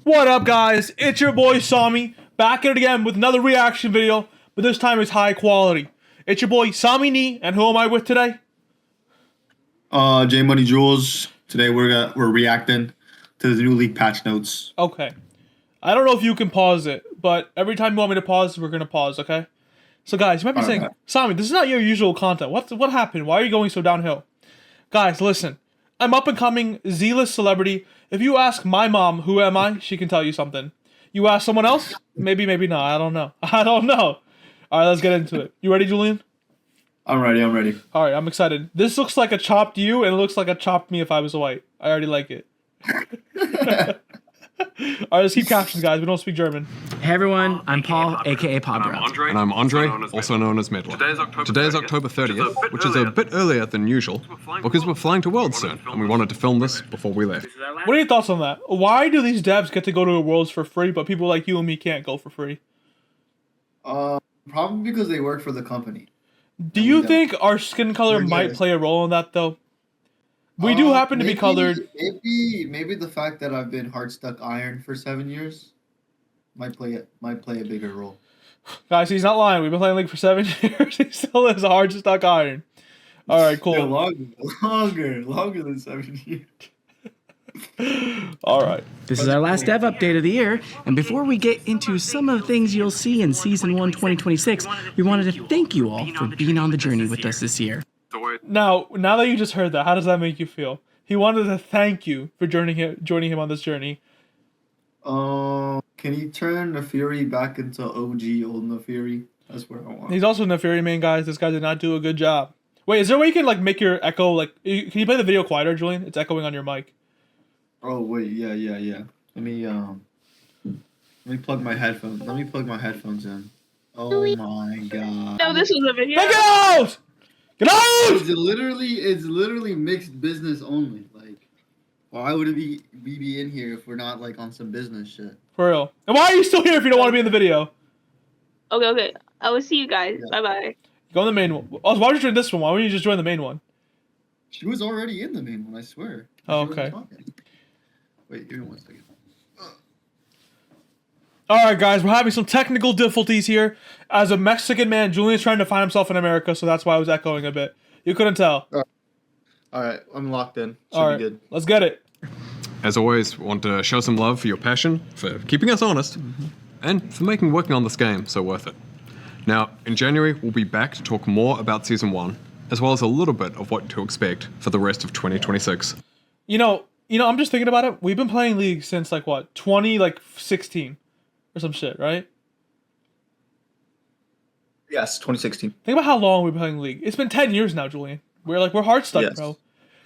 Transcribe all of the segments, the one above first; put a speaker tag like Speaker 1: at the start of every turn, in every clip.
Speaker 1: What up, guys? It's your boy Samii, back at it again with another reaction video, but this time it's high quality. It's your boy Samii, and who am I with today?
Speaker 2: J Money Jules. Today we're reacting to the new league patch notes.
Speaker 1: Okay. I don't know if you can pause it, but every time you want me to pause, we're gonna pause, okay? So guys, you might be saying, Samii, this is not your usual content. What happened? Why are you going so downhill? Guys, listen. I'm up and coming Z-list celebrity. If you ask my mom, who am I, she can tell you something. You ask someone else, maybe not. I don't know. All right, let's get into it. You ready, Julian?
Speaker 2: I'm ready.
Speaker 1: All right, I'm excited. This looks like a chopped you, and it looks like a chopped me if I was white. I already like it. All right, let's keep captions, guys. We don't speak German.
Speaker 3: Hey everyone, I'm Paul, aka Podbro.
Speaker 4: And I'm Andre, also known as Medler. Today is October 30th, which is a bit earlier than usual, because we're flying to Worlds soon, and we wanted to film this before we left.
Speaker 1: What are your thoughts on that? Why do these devs get to go to the Worlds for free, but people like you and me can't go for free?
Speaker 2: Probably because they work for the company.
Speaker 1: Do you think our skin color might play a role in that, though? We do happen to be colored.
Speaker 2: Maybe the fact that I've been hard stuck iron for 7 years might play a bigger role.
Speaker 1: Guys, he's not lying. We've been playing League for 7 years. He still is a hard stuck iron. All right, cool.
Speaker 2: Longer than 7 years.
Speaker 1: All right.
Speaker 3: This is our last dev update of the year, and before we get into some of the things you'll see in Season 1 2026, we wanted to thank you all for being on the journey with us this year.
Speaker 1: Now that you just heard that, how does that make you feel? He wanted to thank you for joining him on this journey.
Speaker 2: Can he turn Nefiri back into OG old Nefiri? That's where I want.
Speaker 1: He's also a Nefiri main, guys. This guy did not do a good job. Wait, is there a way you can like make your echo like? Can you play the video quieter, Julian? It's echoing on your mic.
Speaker 2: Oh wait, yeah. Let me plug my headphones. In. Oh my god.
Speaker 5: No, this was a video.
Speaker 1: Get out! Get out!
Speaker 2: It's literally mixed business only. Like, why would we be in here if we're not like on some business shit?
Speaker 1: For real. And why are you still here if you don't want to be in the video?
Speaker 5: Okay. I will see you guys. Yeah. Bye.
Speaker 1: Go in the main one. Oh, why would you join this one? Why wouldn't you just join the main one?
Speaker 2: She was already in the main one, I swear.
Speaker 1: Oh, okay.
Speaker 2: Wait, give me 1 second.
Speaker 1: Alright, guys, we're having some technical difficulties here. As a Mexican man, Julian's trying to find himself in America, so that's why I was echoing a bit. You couldn't tell.
Speaker 2: Alright, I'm locked in.
Speaker 1: Should be good. Let's get it.
Speaker 4: As always, we want to show some love for your passion, for keeping us honest, and for making working on this game so worth it. Now, in January, we'll be back to talk more about Season 1, as well as a little bit of what to expect for the rest of 2026.
Speaker 1: You know, I'm just thinking about it. We've been playing League since, 2016 or some shit, right?
Speaker 2: Yes, 2016.
Speaker 1: Think about how long we've been playing League. It's been 10 years now, Julian. We're hard stuck, bro.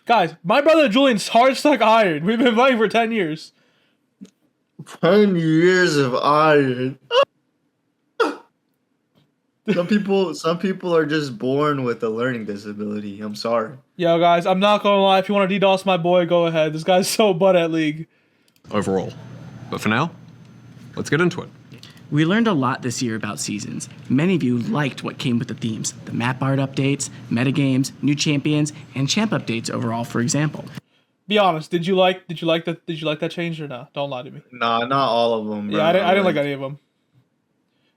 Speaker 1: Guys, my brother Julian's hard stuck iron. We've been playing for 10 years.
Speaker 2: 10 years of iron. Some people are just born with a learning disability. I'm sorry.
Speaker 1: Yo, guys, I'm not gonna lie. If you want to DDoS my boy, go ahead. This guy's so butt at League.
Speaker 4: Overall. But for now, let's get into it.
Speaker 3: We learned a lot this year about seasons. Many of you liked what came with the themes, the map art updates, metagames, new champions, and champ updates overall, for example.
Speaker 1: Be honest, did you like that change or not? Don't lie to me.
Speaker 2: Nah, not all of them, bro.
Speaker 1: Yeah, I didn't like any of them.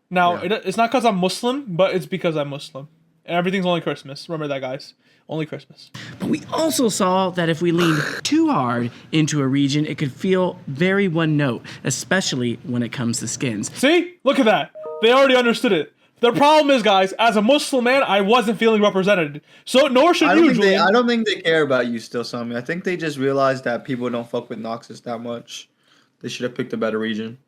Speaker 1: Now, it's not because I'm Muslim, but it's because I'm Muslim. And everything's only Christmas. Remember that, guys. Only Christmas.
Speaker 3: But we also saw that if we leaned too hard into a region, it could feel very one note, especially when it comes to skins.
Speaker 1: See? Look at that. They already understood it. The problem is, guys, as a Muslim man, I wasn't feeling represented. So, nor should you, Julian.
Speaker 2: I don't think they care about you still, Samii. I think they just realized that people don't fuck with Noxus that much. They should have picked a better region.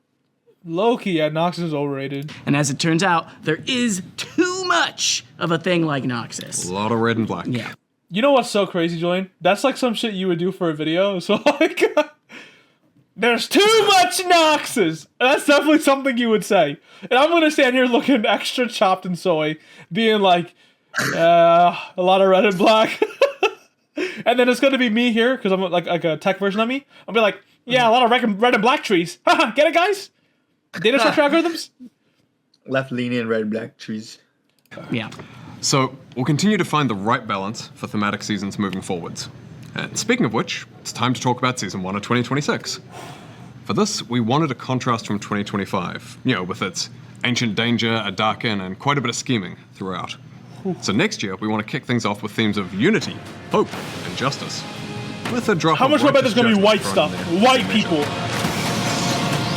Speaker 1: Low-key, yeah, Noxus is overrated.
Speaker 3: And as it turns out, there is too much of a thing like Noxus.
Speaker 4: A lot of red and black.
Speaker 3: Yeah.
Speaker 1: You know what's so crazy, Julian? That's like some shit you would do for a video. So, there's too much Noxus. That's definitely something you would say. And I'm going to stand here looking extra chopped and soy, being like, a lot of red and black. And then it's going to be me here, because I'm like a tech version of me. I'll be like, yeah, a lot of red and black trees. Get it, guys? Data structure algorithms?
Speaker 2: Left-leaning red black trees.
Speaker 3: Yeah.
Speaker 4: So, we'll continue to find the right balance for thematic seasons moving forwards. And speaking of which, it's time to talk about Season 1 of 2026. For this, we wanted a contrast from 2025, with its ancient danger, a dark inn, and quite a bit of scheming throughout. So next year, we want to kick things off with themes of unity, hope, and justice. With a drop
Speaker 1: How
Speaker 4: of
Speaker 1: much more about there's gonna be white
Speaker 4: righteous
Speaker 1: stuff?
Speaker 4: justice thrown in there.
Speaker 1: White people.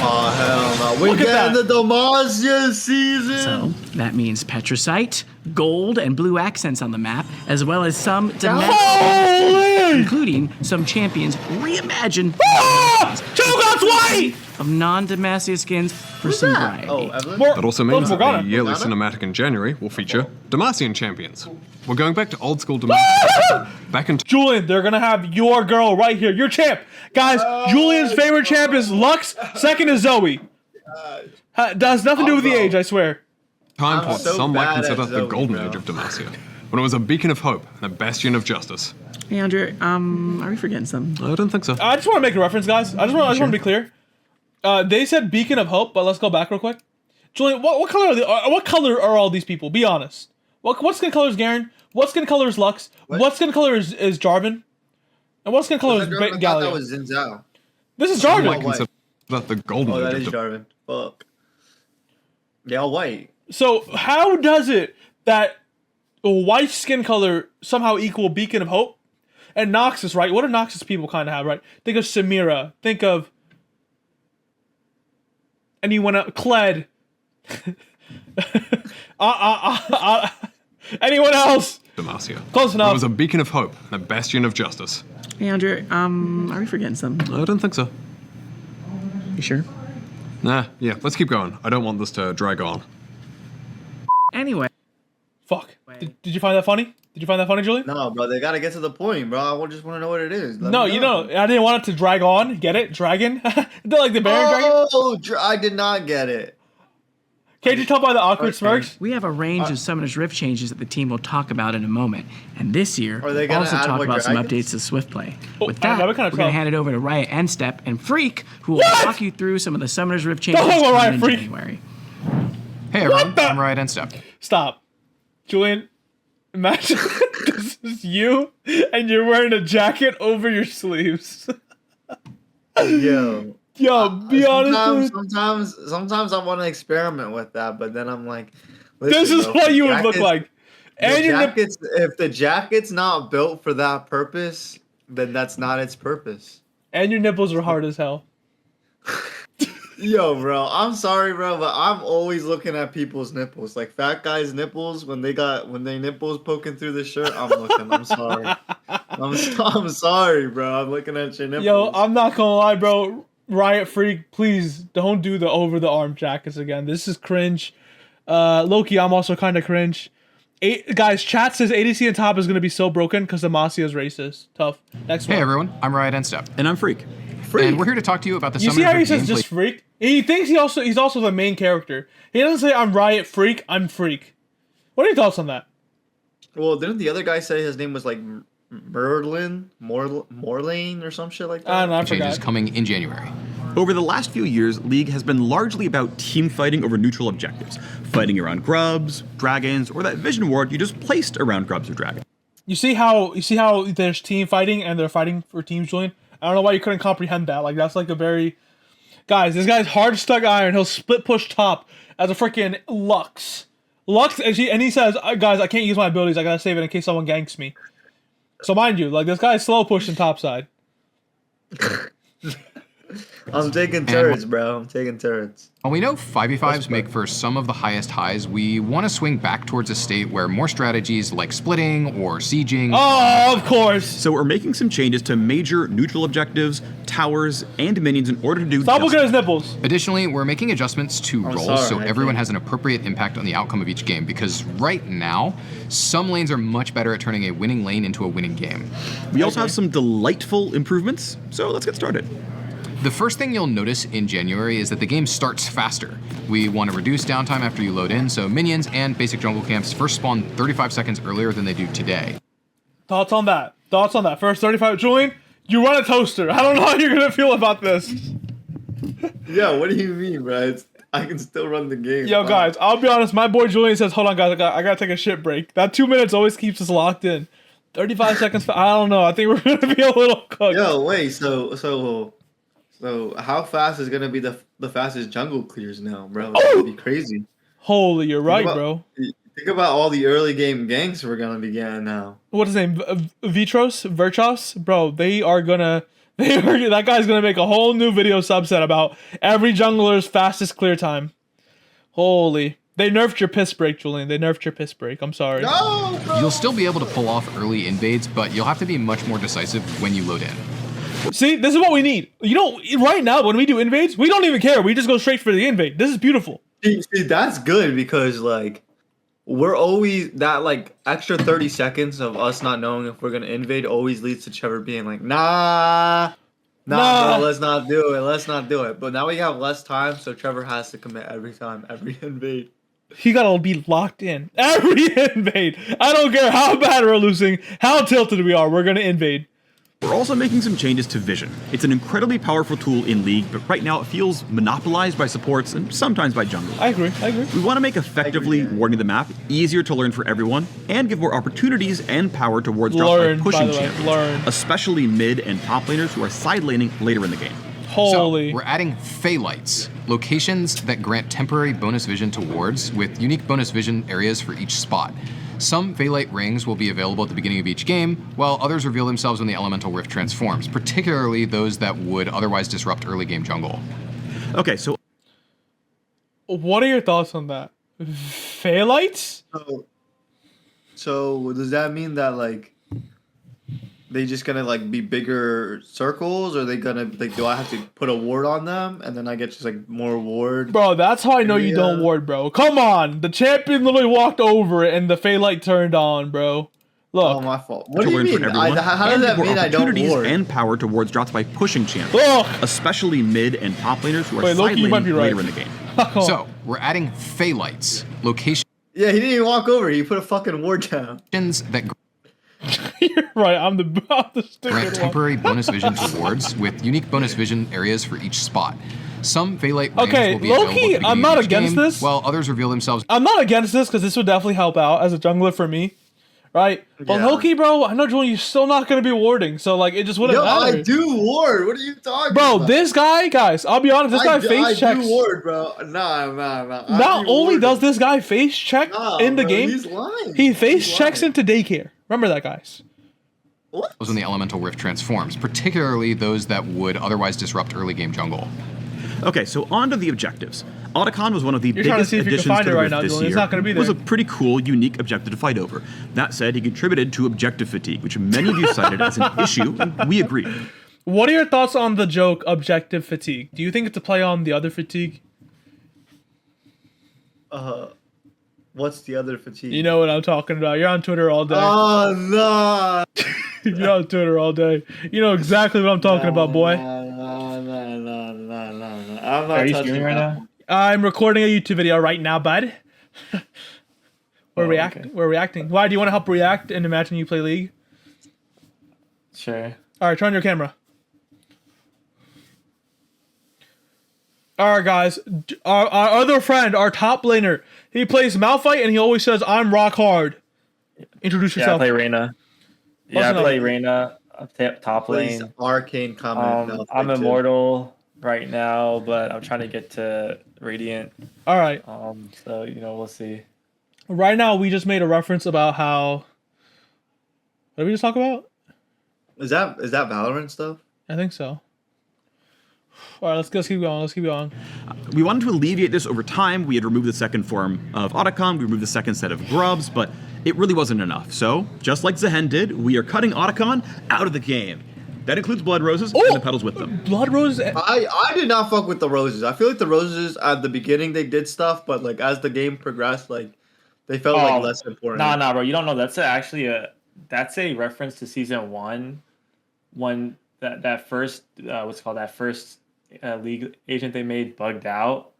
Speaker 2: Oh, hell no. We're
Speaker 1: Look at
Speaker 2: getting
Speaker 1: that.
Speaker 2: the Demacia season.
Speaker 3: So that means Petricite, gold, and blue accents on the map, as well as some domestic,
Speaker 1: Holy!
Speaker 3: including some champions reimagined
Speaker 1: Ah! Cho'Gath's white!
Speaker 3: of non-Demacia skins for
Speaker 2: Who's
Speaker 3: some
Speaker 2: that?
Speaker 3: variety.
Speaker 2: Oh, Evelyn?
Speaker 4: That also means that the
Speaker 1: Morgana.
Speaker 4: yearly
Speaker 2: Morgana?
Speaker 4: cinematic in January will feature Demacian champions. We're going back to old school Demacia. Back in
Speaker 1: Julian, they're gonna have your girl right here, your champ. Guys, Julian's favorite champ is Lux, second is Zoe. Does nothing to do with the
Speaker 2: bro.
Speaker 1: age, I swear.
Speaker 4: time
Speaker 2: I'm
Speaker 4: for what
Speaker 2: so
Speaker 4: some might
Speaker 2: bad at
Speaker 4: consider the
Speaker 2: Zoe,
Speaker 4: golden
Speaker 2: bro.
Speaker 4: age of Demacia, when it was a beacon of hope and a bastion of justice.
Speaker 3: Hey, Andre, are we forgetting something?
Speaker 4: I don't think so.
Speaker 1: I just want to make a reference, guys. I just want to be clear. They said beacon of hope, but let's go back real quick. Julian, what color are what color are all these people? Be honest. What skin color is Garen? What skin color is Lux? What skin color is Jarvan? And what skin color is
Speaker 2: I thought that
Speaker 1: Galio?
Speaker 2: was Zinzao.
Speaker 1: This is
Speaker 4: Some
Speaker 1: Jarvan.
Speaker 4: might consider that the golden
Speaker 2: Oh, that
Speaker 4: age
Speaker 2: is
Speaker 4: of
Speaker 2: Jarvan. Fuck. They all white.
Speaker 1: So how does it that a white skin color somehow equal beacon of hope? And Noxus, right? What do Noxus people kind of have, right? Think of Samira. Think of anyone else. Kled. Anyone else?
Speaker 4: Demacia.
Speaker 1: Close
Speaker 4: It
Speaker 1: enough.
Speaker 4: was a beacon of hope and a bastion of justice.
Speaker 3: Hey, Andre, are we forgetting something?
Speaker 4: I don't think so.
Speaker 3: You sure?
Speaker 4: Nah, yeah, let's keep going. I don't want this to drag on.
Speaker 3: Anyway.
Speaker 1: Fuck. Did you find that funny? Did you find that funny, Julian?
Speaker 2: No, bro, they gotta get to the point, bro. I just want to know what it is. Let
Speaker 1: No,
Speaker 2: me
Speaker 1: you know, I didn't want it to drag on. Get it? Dragon? They're like the bear dragon?
Speaker 2: Oh, I did not get it.
Speaker 1: Can't you tell by the awkward smirks?
Speaker 3: We have a range of Summoner's Rift changes that the team will talk about in a moment. And this year,
Speaker 2: Are they
Speaker 3: we'll
Speaker 2: gonna
Speaker 3: also
Speaker 2: add
Speaker 3: talk
Speaker 2: more
Speaker 3: about some
Speaker 2: dragons?
Speaker 3: updates to Swift Play.
Speaker 1: Oh,
Speaker 3: With
Speaker 1: I
Speaker 3: that,
Speaker 1: know,
Speaker 3: we're
Speaker 1: we kinda
Speaker 3: going to
Speaker 1: tough.
Speaker 3: hand it over to Riot and Step and Freak, who will
Speaker 1: What?
Speaker 3: walk you through some of the Summoner's Rift changes
Speaker 1: Don't talk about
Speaker 3: coming
Speaker 1: Riot
Speaker 3: in
Speaker 1: Freak.
Speaker 3: January.
Speaker 6: Hey everyone,
Speaker 1: the-
Speaker 6: I'm Riot and Step.
Speaker 1: Stop. Julian, imagine this is you and you're wearing a jacket over your sleeves.
Speaker 2: Yo.
Speaker 1: Yo, be honest.
Speaker 2: Sometimes I want to experiment with that, but then I'm like,
Speaker 1: This
Speaker 2: listen,
Speaker 1: is
Speaker 2: bro,
Speaker 1: what
Speaker 2: if
Speaker 1: you
Speaker 2: the
Speaker 1: would look
Speaker 2: jacket's-
Speaker 1: like. And
Speaker 2: the
Speaker 1: you're
Speaker 2: jacket's, if the jacket's not built for that purpose, then that's not its purpose.
Speaker 1: and your nipples are hard as hell.
Speaker 2: Yo, bro, I'm sorry, bro, but I'm always looking at people's nipples. Like fat guys' nipples when they nipples poking through the shirt. I'm looking. I'm sorry. I'm sorry, bro. I'm looking at your nipples.
Speaker 1: Yo, I'm not gonna lie, bro. Riot Freak, please don't do the over the arm jackets again. This is cringe. Loki, I'm also kind of cringe. Guys, chat says ADC on top is gonna be so broken because Demacia is racist. Tough. Next one.
Speaker 6: Hey everyone, I'm Riot and Step.
Speaker 7: And I'm Freak.
Speaker 6: And we're here to talk to you about the
Speaker 1: You see
Speaker 6: Summoner's
Speaker 1: how he
Speaker 6: Rift
Speaker 1: says
Speaker 6: gameplay.
Speaker 1: just freak? He thinks he's also the main character. He doesn't say I'm Riot Freak, I'm Freak. What are your thoughts on that?
Speaker 2: Well, didn't the other guy say his name was like Morlane or some shit like that?
Speaker 1: I don't know, I
Speaker 6: changes
Speaker 1: forgot.
Speaker 6: coming in January.
Speaker 7: Over the last few years, League has been largely about team fighting over neutral objectives, fighting around grubs, dragons, or that vision ward you just placed around grubs or dragons.
Speaker 1: You see how there's team fighting and they're fighting for teams, Julian? I don't know why you couldn't comprehend that. Like that's like a very guys, this guy's hard stuck iron, he'll split push top as a freaking Lux. Lux and he says, guys, I can't use my abilities, I gotta save it in case someone ganks me. So mind you, like this guy's slow pushing top side.
Speaker 2: I'm taking turrets, bro. I'm taking turrets.
Speaker 6: While we know 5v5s make for some of the highest highs, we want to swing back towards a state where more strategies like splitting or sieging.
Speaker 1: Oh, of course.
Speaker 7: So we're making some changes to major neutral objectives, towers, and minions in order to do
Speaker 1: Stop
Speaker 7: just
Speaker 1: looking at his nipples.
Speaker 6: Additionally, we're making adjustments to roles
Speaker 2: sorry,
Speaker 6: so
Speaker 2: I
Speaker 6: everyone
Speaker 2: think-
Speaker 6: has an appropriate impact on the outcome of each game, because right now, some lanes are much better at turning a winning lane into a winning game.
Speaker 7: We also have some delightful improvements, so let's get started.
Speaker 6: The first thing you'll notice in January is that the game starts faster. We want to reduce downtime after you load in, so minions and basic jungle camps first spawn 35 seconds earlier than they do today.
Speaker 1: Thoughts on that? First 35. Julian, you run a toaster. I don't know how you're gonna feel about this.
Speaker 2: Yeah, what do you mean, bro? I can still run the game.
Speaker 1: Yo, guys, I'll be honest. My boy Julian says, "Hold on, guys, I gotta take a shit break." That 2 minutes always keeps us locked in. 35 seconds. I don't know. I think we're gonna be a little cooked.
Speaker 2: Yo, wait. So So how fast is gonna be the fastest jungle clears now, bro? It's gonna be crazy.
Speaker 1: Holy, you're right,
Speaker 2: about-
Speaker 1: bro.
Speaker 2: Think about all the early game ganks we're gonna be getting now.
Speaker 1: What's his name? Virtuos, bro. That guy's gonna make a whole new video subset about every jungler's fastest clear time. Holy, they nerfed your piss break, Julian. They nerfed your piss break. I'm sorry.
Speaker 2: No, bro.
Speaker 6: You'll still be able to pull off early invades, but you'll have to be much more decisive when you load in.
Speaker 1: See, this is what we need. You know, right now when we do invades, we don't even care. We just go straight for the invade. This is beautiful.
Speaker 2: See, that's good because like we're always that like extra 30 seconds of us not knowing if we're gonna invade always leads to Trevor being like, nah, bro, let's not do it. But now we have less time, so Trevor has to commit every time, every invade.
Speaker 1: He gotta be locked in. Every invade. I don't care how bad we're losing, how tilted we are, we're gonna invade.
Speaker 7: We're also making some changes to vision. It's an incredibly powerful tool in League, but right now it feels monopolized by supports and sometimes by junglers.
Speaker 1: I agree.
Speaker 7: We want to make effectively warding the map easier to learn for everyone and give more opportunities and power to ward drops by pushing champions, especially mid and top laners who are side laning later in the game.
Speaker 1: Holy.
Speaker 6: So we're adding Phaelites, locations that grant temporary bonus vision to wards with unique bonus vision areas for each spot. Some Phaelite rings will be available at the beginning of each game, while others reveal themselves when the Elemental Rift transforms, particularly those that would otherwise disrupt early game jungle.
Speaker 7: Okay, so
Speaker 1: What are your thoughts on that? Phaelites?
Speaker 2: So does that mean that like they just gonna like be bigger circles, or are they gonna like do I have to put a ward on them and then I get just like more ward?
Speaker 1: Bro, that's how I know you don't ward, bro. Come on. The champion literally walked over it and the Phaelite turned on, bro. Look.
Speaker 2: Oh, my fault. What
Speaker 7: to
Speaker 2: do you
Speaker 7: learn for
Speaker 2: mean?
Speaker 7: everyone,
Speaker 2: How does
Speaker 7: and
Speaker 2: that
Speaker 7: give more
Speaker 2: mean I don't
Speaker 7: opportunities
Speaker 2: ward?
Speaker 7: and power towards drops by pushing champions,
Speaker 1: Look.
Speaker 7: especially mid and top laners who are
Speaker 1: Wait,
Speaker 7: side
Speaker 1: Loki, you might
Speaker 7: laning
Speaker 1: be right.
Speaker 7: later in the game.
Speaker 6: So we're adding Phaelites, locations
Speaker 2: Yeah, he didn't even walk over. He put a fucking ward down.
Speaker 6: that
Speaker 1: You're right. I'm the stupid
Speaker 6: grant
Speaker 1: one.
Speaker 6: temporary bonus vision to wards with unique bonus vision areas for each spot. Some Phaelite rings
Speaker 1: Okay,
Speaker 6: will be
Speaker 1: low-key,
Speaker 6: available at the beginning
Speaker 1: I'm not
Speaker 6: of each
Speaker 1: against
Speaker 6: game,
Speaker 1: this.
Speaker 6: while others reveal themselves
Speaker 1: I'm not against this because this would definitely help out as a jungler for me. Right? But
Speaker 2: Yeah.
Speaker 1: Loki, bro, I know Julian, you're still not going to be warding. So, like, it just wouldn't
Speaker 2: Yo,
Speaker 1: matter.
Speaker 2: I do ward. What are you talking
Speaker 1: Bro,
Speaker 2: about?
Speaker 1: this guy, guys, I'll be honest, this guy face checks.
Speaker 2: I do ward, bro. Nah.
Speaker 1: Not only does this guy face check in the game,
Speaker 2: he's lying.
Speaker 1: he face
Speaker 2: He's
Speaker 1: checks
Speaker 2: lying.
Speaker 1: into daycare. Remember that, guys.
Speaker 2: What?
Speaker 6: when the Elemental Rift transforms, particularly those that would otherwise disrupt early game jungle.
Speaker 7: Okay, so on to the objectives. Otacon was one of the
Speaker 1: You're trying to
Speaker 7: biggest
Speaker 1: see if you can
Speaker 7: additions
Speaker 1: find
Speaker 7: to
Speaker 1: it
Speaker 7: the
Speaker 1: right
Speaker 7: Rift
Speaker 1: now,
Speaker 7: this
Speaker 1: Julian. It's
Speaker 7: year.
Speaker 1: not gonna be
Speaker 7: It was a
Speaker 1: there.
Speaker 7: pretty cool, unique objective to fight over. That said, he contributed to objective fatigue, which many of you cited as an issue, and we agree.
Speaker 1: What are your thoughts on the joke objective fatigue? Do you think it's a play on the other fatigue?
Speaker 2: What's the other fatigue?
Speaker 1: You know what I'm talking about. You're on Twitter all day.
Speaker 2: Oh no!
Speaker 1: You're on Twitter all day. You know exactly what I'm talking about, boy.
Speaker 2: No. I'm not
Speaker 8: Are you
Speaker 2: touching
Speaker 8: streaming right
Speaker 2: that.
Speaker 8: now?
Speaker 1: I'm recording a YouTube video right now, bud. We're
Speaker 8: Oh,
Speaker 1: reacting.
Speaker 8: okay.
Speaker 1: We're reacting. Why do you want to help react and imagine you play League?
Speaker 8: Sure.
Speaker 1: All right, turn on your camera. All right, guys. Our other friend, our top laner, he plays Malphite and he always says, "I'm rock hard." Introduce
Speaker 8: Yeah, I
Speaker 1: yourself.
Speaker 8: play Reyna.
Speaker 1: What's
Speaker 8: Yeah, I
Speaker 1: the
Speaker 8: play
Speaker 1: name?
Speaker 8: Reyna. Top
Speaker 2: Please,
Speaker 8: lane.
Speaker 2: arcane comment.
Speaker 8: I'm immortal right now, but I'm trying to get to Radiant.
Speaker 1: All right.
Speaker 8: So we'll see.
Speaker 1: Right now, we just made a reference about how. What did we just talk about?
Speaker 2: Is that Valorant stuff?
Speaker 1: I think so. All right, let's keep going. Let's keep going.
Speaker 7: We wanted to alleviate this over time. We had removed the second form of Otacon, we removed the second set of grubs, but it really wasn't enough. So, just like Zehen did, we are cutting Otacon out of the game. That includes Blood Roses and the petals with them.
Speaker 1: Blood Rose.
Speaker 2: I did not fuck with the roses. I feel like the roses at the beginning they did stuff, but like as the game progressed, like they felt like less important.
Speaker 8: Nah, bro. You don't know. That's a reference to season 1, when that first League agent they made bugged out,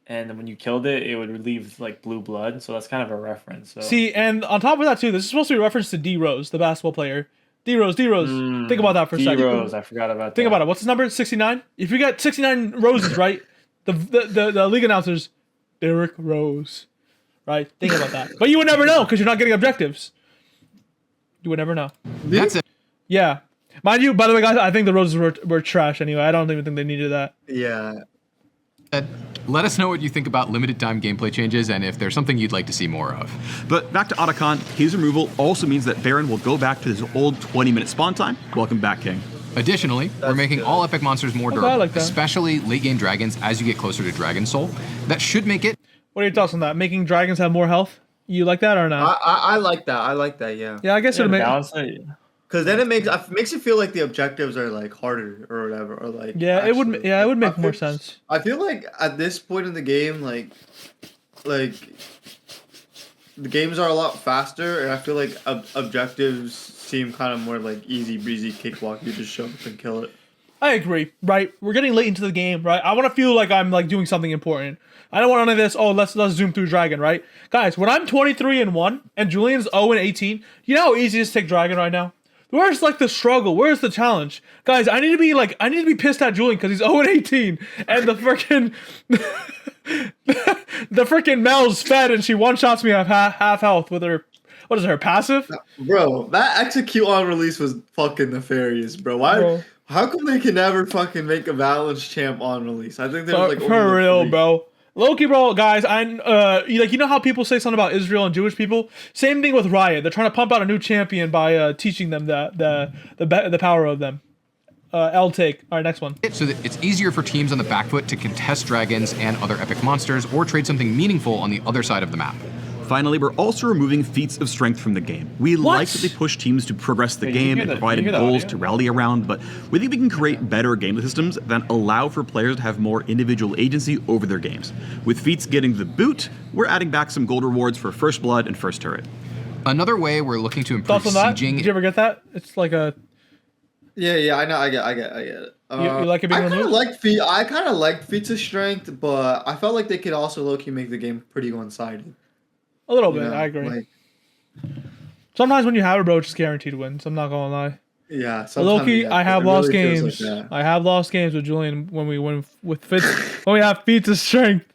Speaker 8: and then when you killed it, it would relieve like blue blood. So that's kind of a reference. So.
Speaker 1: See, and on top of that too, this is supposed to be a reference to D Rose, the basketball player. D Rose. Think about that for a second.
Speaker 8: D-Rose, I forgot about that.
Speaker 1: Think about it. What's his number? 69. If you get 69 roses, right? The league announcers, Derrick Rose, right? Think about that. But you would never know because you're not getting objectives. You would never know.
Speaker 6: That's it.
Speaker 1: Yeah. Mind you, by the way, guys, I think the roses were trash anyway. I don't even think they needed that.
Speaker 2: Yeah.
Speaker 6: Let us know what you think about limited time gameplay changes and if there's something you'd like to see more of.
Speaker 7: But back to Otacon, his removal also means that Baron will go back to his old 20-minute spawn time. Welcome back, King.
Speaker 6: Additionally, we're making
Speaker 2: good.
Speaker 6: all epic monsters more
Speaker 1: I
Speaker 6: durable,
Speaker 1: like that.
Speaker 6: especially late game dragons as you get closer to Dragon Soul. That should make it
Speaker 1: What are your thoughts on that? Making dragons have more health? You like that or not?
Speaker 2: I like that. I like that. Yeah.
Speaker 1: Yeah, I guess
Speaker 8: Yeah,
Speaker 1: it'll
Speaker 8: to
Speaker 1: make.
Speaker 8: balance it.
Speaker 2: Because then it makes it feel like the objectives are like harder or whatever, or like
Speaker 1: Yeah, it would.
Speaker 2: actually-
Speaker 1: Yeah, it would
Speaker 2: I
Speaker 1: make
Speaker 2: feel-
Speaker 1: more sense.
Speaker 2: I feel like at this point in the game, like the games are a lot faster, and I feel like objectives seem kind of more like easy breezy cakewalk. You just show up and kill it.
Speaker 1: I agree. Right, we're getting late into the game. Right, I want to feel like I'm like doing something important. I don't want none of this. Oh, let's zoom through dragon. Right, guys. When I'm 23-1 and Julian's 0-18, you know how easy it is to take dragon right now. Where's like the struggle? Where's the challenge, guys? I need to be pissed at Julian because he's 0-18 and the freaking the freaking Mel's fed and she one shots me at half health with her. What is her passive?
Speaker 2: Bro, that execute on release was fucking nefarious, bro. Why?
Speaker 1: Bro.
Speaker 2: How come they can never fucking make a balance champ on release? I think there's like only
Speaker 1: For
Speaker 2: like
Speaker 1: real,
Speaker 2: 3.
Speaker 1: bro. Loki, bro, guys, you know how people say something about Israel and Jewish people? Same thing with Riot. They're trying to pump out a new champion by teaching them the power of them. L take. All right, next one.
Speaker 6: so that it's easier for teams on the back foot to contest dragons and other epic monsters or trade something meaningful on the other side of the map.
Speaker 7: Finally, we're also removing feats of strength from the game. We like that they push teams to progress the
Speaker 8: Wait, did you
Speaker 7: game
Speaker 8: hear
Speaker 7: and
Speaker 8: that-
Speaker 7: provide
Speaker 8: did you hear that
Speaker 7: goals
Speaker 8: audio?
Speaker 7: to rally around, but we think we can create better game systems that allow for players to have more individual agency over their games. With feats getting the boot, we're adding back some gold rewards for First Blood and First Turret.
Speaker 6: Another way we're looking to improve
Speaker 1: Thoughts on that?
Speaker 6: sieging.
Speaker 1: Did you ever get that? It's like a.
Speaker 2: Yeah, I know, I get it.
Speaker 1: You like it being
Speaker 2: I kind of
Speaker 1: removed?
Speaker 2: liked feats of strength, but I felt like they could also low-key make the game pretty one-sided.
Speaker 1: A little
Speaker 2: you
Speaker 1: bit,
Speaker 2: know?
Speaker 1: I agree.
Speaker 2: Like,
Speaker 1: Sometimes when you have a bro, it's guaranteed wins. I'm not gonna lie.
Speaker 2: yeah,
Speaker 1: Loki, I have
Speaker 2: it
Speaker 1: lost
Speaker 2: really feels
Speaker 1: games.
Speaker 2: like that.
Speaker 1: I have lost games with Julian when we win with fits. When we have feats of strength.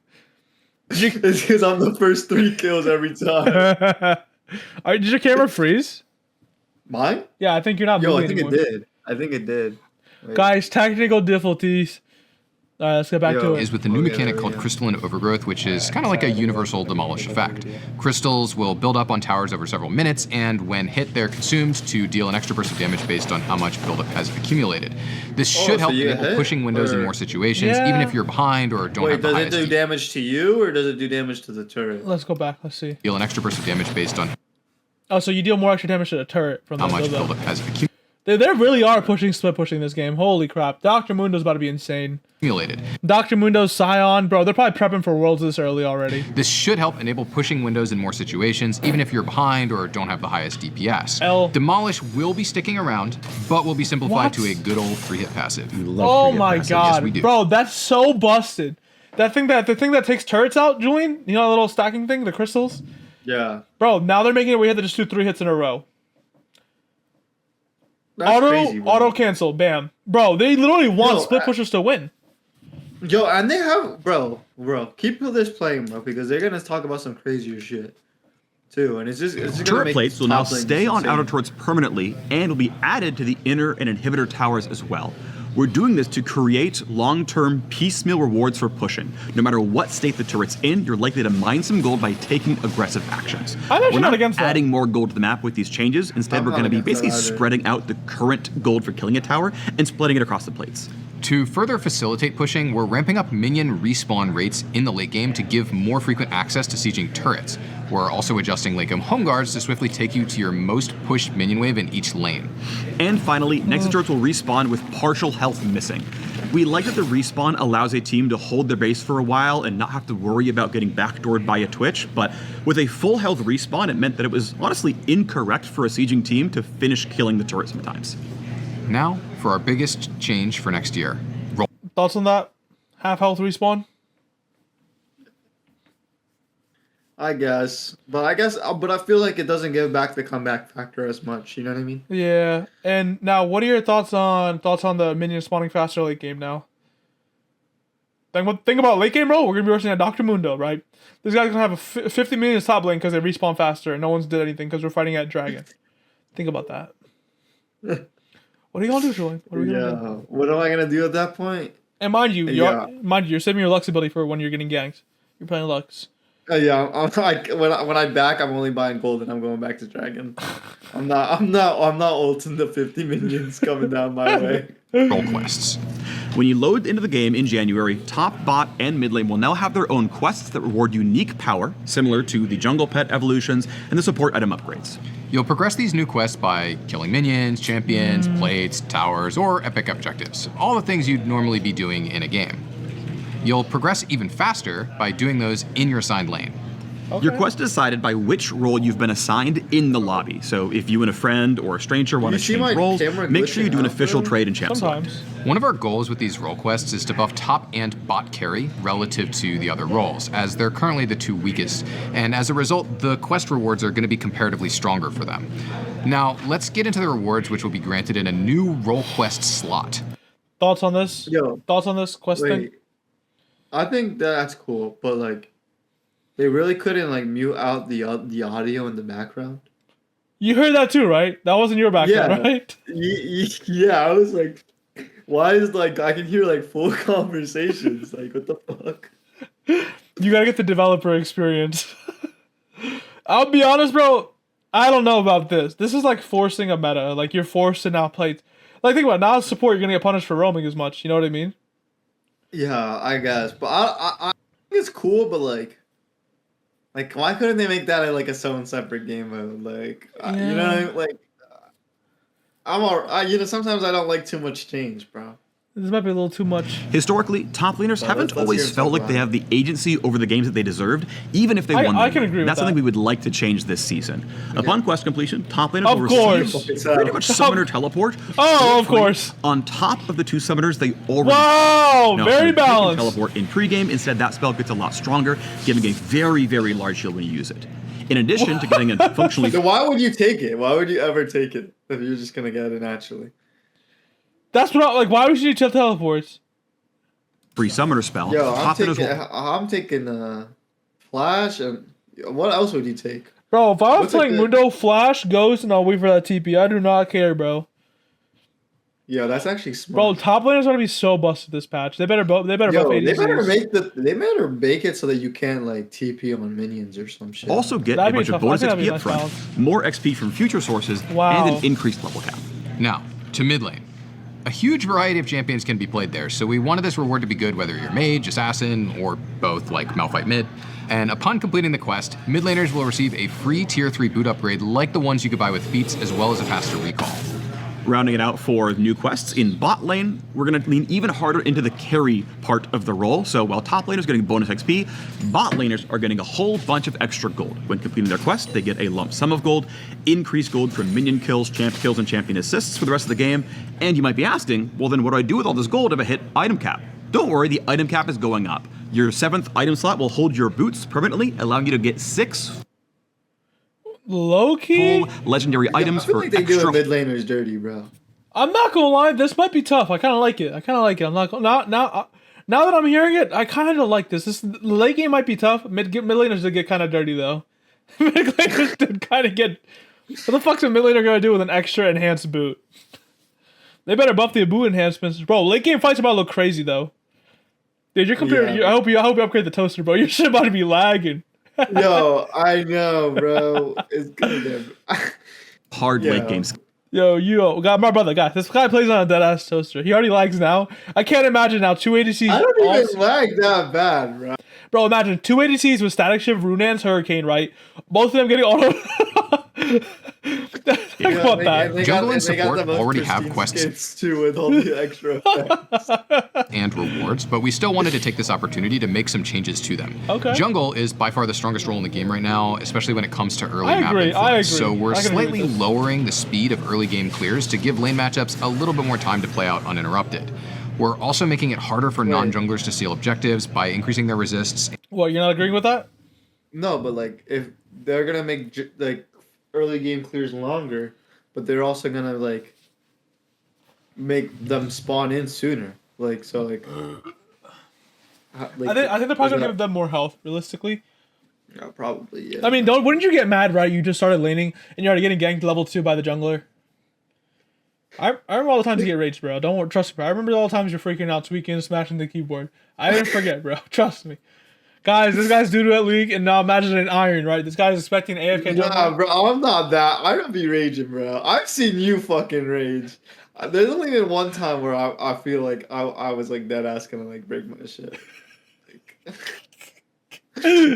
Speaker 2: It's because I'm the first 3 kills every time.
Speaker 1: Did your camera freeze?
Speaker 2: Mine?
Speaker 1: Yeah, I think you're not
Speaker 2: Yo,
Speaker 1: moving
Speaker 2: I think
Speaker 1: anymore.
Speaker 2: it did. I think it did. Wait.
Speaker 1: Guys, technical difficulties. All right, let's get back
Speaker 2: Yo.
Speaker 1: to it.
Speaker 6: Is with the new
Speaker 2: Oh, yeah,
Speaker 6: mechanic
Speaker 2: there we
Speaker 6: called
Speaker 2: go.
Speaker 6: crystalline overgrowth, which is kind of like a universal demolish effect. Crystals will build up on towers over several minutes, and when hit, they're consumed to deal an extra burst of damage based on how much buildup has accumulated. This
Speaker 2: Oh,
Speaker 6: should
Speaker 2: so
Speaker 6: help
Speaker 2: you get
Speaker 6: enable
Speaker 2: hit?
Speaker 6: pushing windows in
Speaker 2: Or-
Speaker 6: more situations,
Speaker 1: Yeah.
Speaker 6: even if you're behind or don't
Speaker 2: Wait,
Speaker 6: have the
Speaker 2: does it
Speaker 6: highest
Speaker 2: do
Speaker 6: heat.
Speaker 2: damage to you, or does it do damage to the turret?
Speaker 1: Let's go back. Let's see.
Speaker 6: Deal an extra burst of damage based on
Speaker 1: Oh, so you deal more extra damage to the turret from
Speaker 6: how
Speaker 1: the
Speaker 6: much
Speaker 1: buildup.
Speaker 6: buildup has accumulated.
Speaker 1: They really are split pushing this game. Holy crap. Dr. Mundo's about to be insane. Dr. Mundo's Scion, bro, they're probably prepping for Worlds this early already.
Speaker 6: This should help enable pushing windows in more situations, even if you're behind or don't have the highest DPS.
Speaker 1: L.
Speaker 6: Demolish will be sticking around, but will be simplified
Speaker 1: What?
Speaker 6: to a good old 3-hit passive.
Speaker 1: Oh my god.
Speaker 6: Yes, we do.
Speaker 1: Bro, that's so busted. The thing that takes turrets out, Julian, you know that little stacking thing, the crystals?
Speaker 2: Yeah.
Speaker 1: Bro, now they're making it where you have to just do 3 hits in a row.
Speaker 2: That's crazy, bro.
Speaker 1: Auto cancel, bam. Bro, they literally want
Speaker 2: Yo,
Speaker 1: split pushers to win.
Speaker 2: Yo, and they have, bro, keep this playing, bro, because they're gonna talk about some crazier shit, too, and it's just gonna
Speaker 7: Turret
Speaker 2: make
Speaker 7: plates will now
Speaker 2: top lane
Speaker 7: stay
Speaker 2: just
Speaker 7: on
Speaker 2: insane.
Speaker 7: outer turrets permanently and will be added to the inner and inhibitor towers as well. We're doing this to create long-term piecemeal rewards for pushing. No matter what state the turret's in, you're likely to mine some gold by taking aggressive actions.
Speaker 1: I'm actually
Speaker 7: We're
Speaker 1: not
Speaker 7: not
Speaker 1: against that.
Speaker 7: adding more gold to the map with these changes. Instead,
Speaker 2: I'm
Speaker 7: we're
Speaker 2: not
Speaker 7: going to be
Speaker 2: against that
Speaker 7: basically
Speaker 2: either.
Speaker 7: spreading out the current gold for killing a tower and splitting it across the plates.
Speaker 6: To further facilitate pushing, we're ramping up minion respawn rates in the late game to give more frequent access to sieging turrets. We're also adjusting late game home guards to swiftly take you to your most pushed minion wave in each lane.
Speaker 7: And finally, next turrets will respawn with partial health missing. We like that the respawn allows a team to hold their base for a while and not have to worry about getting backdoored by a Twitch, but with a full health respawn, it meant that it was honestly incorrect for a sieging team to finish killing the turret sometimes.
Speaker 6: Now, for our biggest change for next year. Roll
Speaker 1: Thoughts on that? Half health respawn?
Speaker 2: I guess, but I feel like it doesn't give back the comeback factor as much. You know what I mean?
Speaker 1: Yeah. And now, what are your thoughts on the minions spawning faster late game now? Think about late game, bro. We're gonna be rushing at Dr. Mundo, right? This guy's gonna have a 50 minions top lane because they respawn faster, and no one's did anything because we're fighting at Dragon. Think about that. What are you gonna do, Julian? What are we gonna do?
Speaker 2: Yeah. What am I gonna do at that point?
Speaker 1: And mind you,
Speaker 2: Yeah.
Speaker 1: you're saving your Lux ability for when you're getting ganked. You're playing Lux.
Speaker 2: Yeah, I'm like when I back, I'm only buying gold and I'm going back to dragon. I'm not ulting the 50 minions coming down my way.
Speaker 6: Role quests.
Speaker 7: When you load into the game in January, top, bot, and mid lane will now have their own quests that reward unique power, similar to the jungle pet evolutions and the support item upgrades.
Speaker 6: You'll progress these new quests by killing minions, champions, plates, towers, or epic objectives. All the things you'd normally be doing in a game. You'll progress even faster by doing those in your assigned lane.
Speaker 1: Okay.
Speaker 7: Your quest is decided by which role you've been assigned in the lobby. So if you and a friend or a stranger want to
Speaker 2: see my
Speaker 7: change roles,
Speaker 2: camera
Speaker 7: make sure you do an
Speaker 2: glitching out,
Speaker 7: official
Speaker 2: bro?
Speaker 7: trade in Champ Select.
Speaker 1: Sometimes.
Speaker 6: One of our goals with these role quests is to buff top and bot carry relative to the other roles, as they're currently the two weakest, and as a result, the quest rewards are going to be comparatively stronger for them. Now, let's get into the rewards which will be granted in a new role quest slot.
Speaker 1: Thoughts on this?
Speaker 2: Yo,
Speaker 1: Thoughts on this quest thing?
Speaker 2: wait. I think that's cool, but like, they really couldn't like mute out the audio in the background.
Speaker 1: You heard that too, right? That wasn't your background,
Speaker 2: Yeah.
Speaker 1: right?
Speaker 2: Yeah, I was like, why is like I can hear like full conversations? Like, what the fuck?
Speaker 1: You gotta get the developer experience. I'll be honest, bro. I don't know about this. This is like forcing a meta. Like you're forced to now play. Like think about it. Now as support, you're gonna get punished for roaming as much. You know what I mean?
Speaker 2: Yeah, I guess, but I think it's cool, but like why couldn't they make that like its own separate game mode? Like, you know, what I mean? Like, I'm all, you know, sometimes I don't like too much change, bro.
Speaker 1: This might be a little too much.
Speaker 7: Historically, top laners haven't
Speaker 2: let's
Speaker 7: always
Speaker 2: hear
Speaker 7: felt
Speaker 2: some
Speaker 7: like they have the agency over the games that they deserved, even if they won.
Speaker 1: I
Speaker 7: them.
Speaker 1: can agree with
Speaker 7: That's something
Speaker 1: that.
Speaker 7: we would like to change this season. Upon quest completion, top laners
Speaker 1: Of
Speaker 7: will
Speaker 1: course.
Speaker 7: receive pretty much summoner teleport.
Speaker 1: Oh, of course.
Speaker 7: On top of the two summoners they already
Speaker 1: Wow,
Speaker 7: Now,
Speaker 1: very
Speaker 7: you can
Speaker 1: balanced.
Speaker 7: teleport in pregame. Instead, that spell gets a lot stronger, giving a very, very large shield when you use it. In addition to getting a functionally
Speaker 2: So why would you take it? Why would you ever take it if you're just gonna get it naturally?
Speaker 1: That's what like. Why would you need teleports?
Speaker 7: free summoner spell,
Speaker 2: Yo,
Speaker 7: top laners will
Speaker 2: I'm taking Flash, and what else would you take?
Speaker 1: Bro, if I was
Speaker 2: What's a
Speaker 1: playing
Speaker 2: good-
Speaker 1: Mundo, Flash, Ghost, and I'll wait for that TP, I do not care, bro.
Speaker 2: Yeah, that's actually
Speaker 1: Bro,
Speaker 2: smart.
Speaker 1: top laners are gonna be so busted this patch. They better buff
Speaker 2: Yo,
Speaker 1: ADCs.
Speaker 2: they better make it so that you can't like TP on minions or some shit.
Speaker 7: also get
Speaker 1: That'd
Speaker 7: a
Speaker 1: be
Speaker 7: bunch of
Speaker 1: tough.
Speaker 7: bonus
Speaker 1: I think that'd
Speaker 7: XP
Speaker 1: be
Speaker 7: up front,
Speaker 1: nice
Speaker 7: more XP from future sources,
Speaker 1: Wow.
Speaker 7: and an increased level cap.
Speaker 6: Now, to mid lane. A huge variety of champions can be played there, so we wanted this reward to be good whether you're mage, assassin, or both like Malphite mid. And upon completing the quest, mid laners will receive a free tier 3 boot upgrade like the ones you could buy with feats, as well as a faster recall.
Speaker 7: Rounding it out for new quests, in bot lane, we're going to lean even harder into the carry part of the role. So while top laners are getting bonus XP, bot laners are getting a whole bunch of extra gold. When completing their quest, they get a lump sum of gold, increased gold from minion kills, champ kills, and champion assists for the rest of the game. And you might be asking, well then what do I do with all this gold if I hit item cap? Don't worry, the item cap is going up. Your 7th item slot will hold your boots permanently, allowing you to get 6
Speaker 1: Low key.
Speaker 7: full legendary items
Speaker 2: I feel
Speaker 7: for
Speaker 2: like they
Speaker 7: extra.
Speaker 2: do mid laners dirty, bro.
Speaker 1: I'm not gonna lie, this might be tough. I kind of like it. I'm not gonna now that I'm hearing it, I kind of like this. This the late game might be tough. Mid laners did get kind of dirty though. Mid laners did kind of get. What the fuck's a mid laner gonna do with an extra enhanced boot? They better buff the boot enhancements, bro. Late game fights about to look crazy though. Dude, you're comparing.
Speaker 2: Yeah.
Speaker 1: I hope you upgrade the toaster, bro. Your shit about to be lagging.
Speaker 2: Yo, I know, bro. It's gonna get
Speaker 7: Hard
Speaker 2: Yeah.
Speaker 7: late games.
Speaker 1: Yo, God, my brother, guys, this guy plays on a dead ass toaster. He already lags now. I can't imagine now 2 ADCs.
Speaker 2: I don't
Speaker 1: all-
Speaker 2: even lag that bad, bro.
Speaker 1: Bro, imagine 2 ADCs with Static Shift, Runaan's Hurricane, right? Both of them getting auto. Think about that.
Speaker 6: Jungle and support already have quests.
Speaker 2: Skins too, with all the extra effects.
Speaker 6: And rewards, but we still wanted to take this opportunity to make some changes to them.
Speaker 1: Okay.
Speaker 6: Jungle is by far the strongest role in the game right now, especially when it comes to early
Speaker 1: I
Speaker 6: map
Speaker 1: agree, I
Speaker 6: influence.
Speaker 1: agree.
Speaker 6: So we're
Speaker 1: I can agree
Speaker 6: slightly
Speaker 1: with this.
Speaker 6: lowering the speed of early game clears to give lane matchups a little bit more time to play out uninterrupted. We're also making it harder for non-junglers to steal objectives by increasing their resists.
Speaker 1: What, you're not agreeing with that?
Speaker 2: No, but like if they're gonna make like early game clears longer, but they're also gonna like make them spawn in sooner. Like so, like.
Speaker 1: I think they're probably gonna give them more health, realistically.
Speaker 2: Yeah, probably, yeah.
Speaker 1: I mean, wouldn't you get mad, right? You just started laning and you're already getting ganked level 2 by the jungler. I remember all the times you get raged, bro. Don't worry, trust me, bro. I remember all the times you're freaking out, tweaking, smashing the keyboard. I didn't forget, bro. Trust me. Guys, this guy's doo-doo at League, and now imagine an iron, right? This guy's expecting AFK
Speaker 2: Nah,
Speaker 1: jump.
Speaker 2: bro, I'm not that. I don't be raging, bro. I've seen you fucking rage. There's only been one time where I feel like I was like dead ass gonna like break my shit. Like,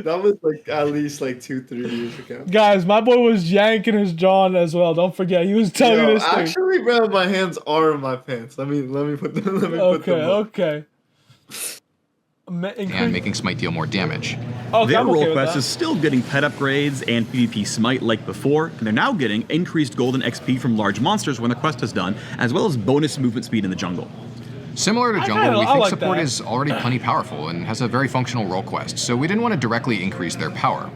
Speaker 2: that was like at least like 2-3 years ago.
Speaker 1: Guys, my boy was yanking his John as well. Don't forget, he was telling
Speaker 2: Yo,
Speaker 1: this thing.
Speaker 2: actually, bro, my hands are in my pants. Let me put them. Let me put them up.
Speaker 1: Okay.
Speaker 6: And making Smite deal more damage.
Speaker 1: Okay,
Speaker 7: Their
Speaker 1: I'm
Speaker 7: role
Speaker 1: okay with
Speaker 7: quest
Speaker 1: that.
Speaker 7: is still getting pet upgrades and PvP Smite like before, and they're now getting increased golden XP from large monsters when the quest is done, as well as bonus movement speed in the jungle.
Speaker 6: Similar to
Speaker 1: I
Speaker 6: jungle,
Speaker 1: kinda-
Speaker 6: we
Speaker 1: I
Speaker 6: think
Speaker 1: like
Speaker 6: support
Speaker 1: that.
Speaker 6: is already plenty powerful and has a very functional role quest, so we didn't want to directly increase their power.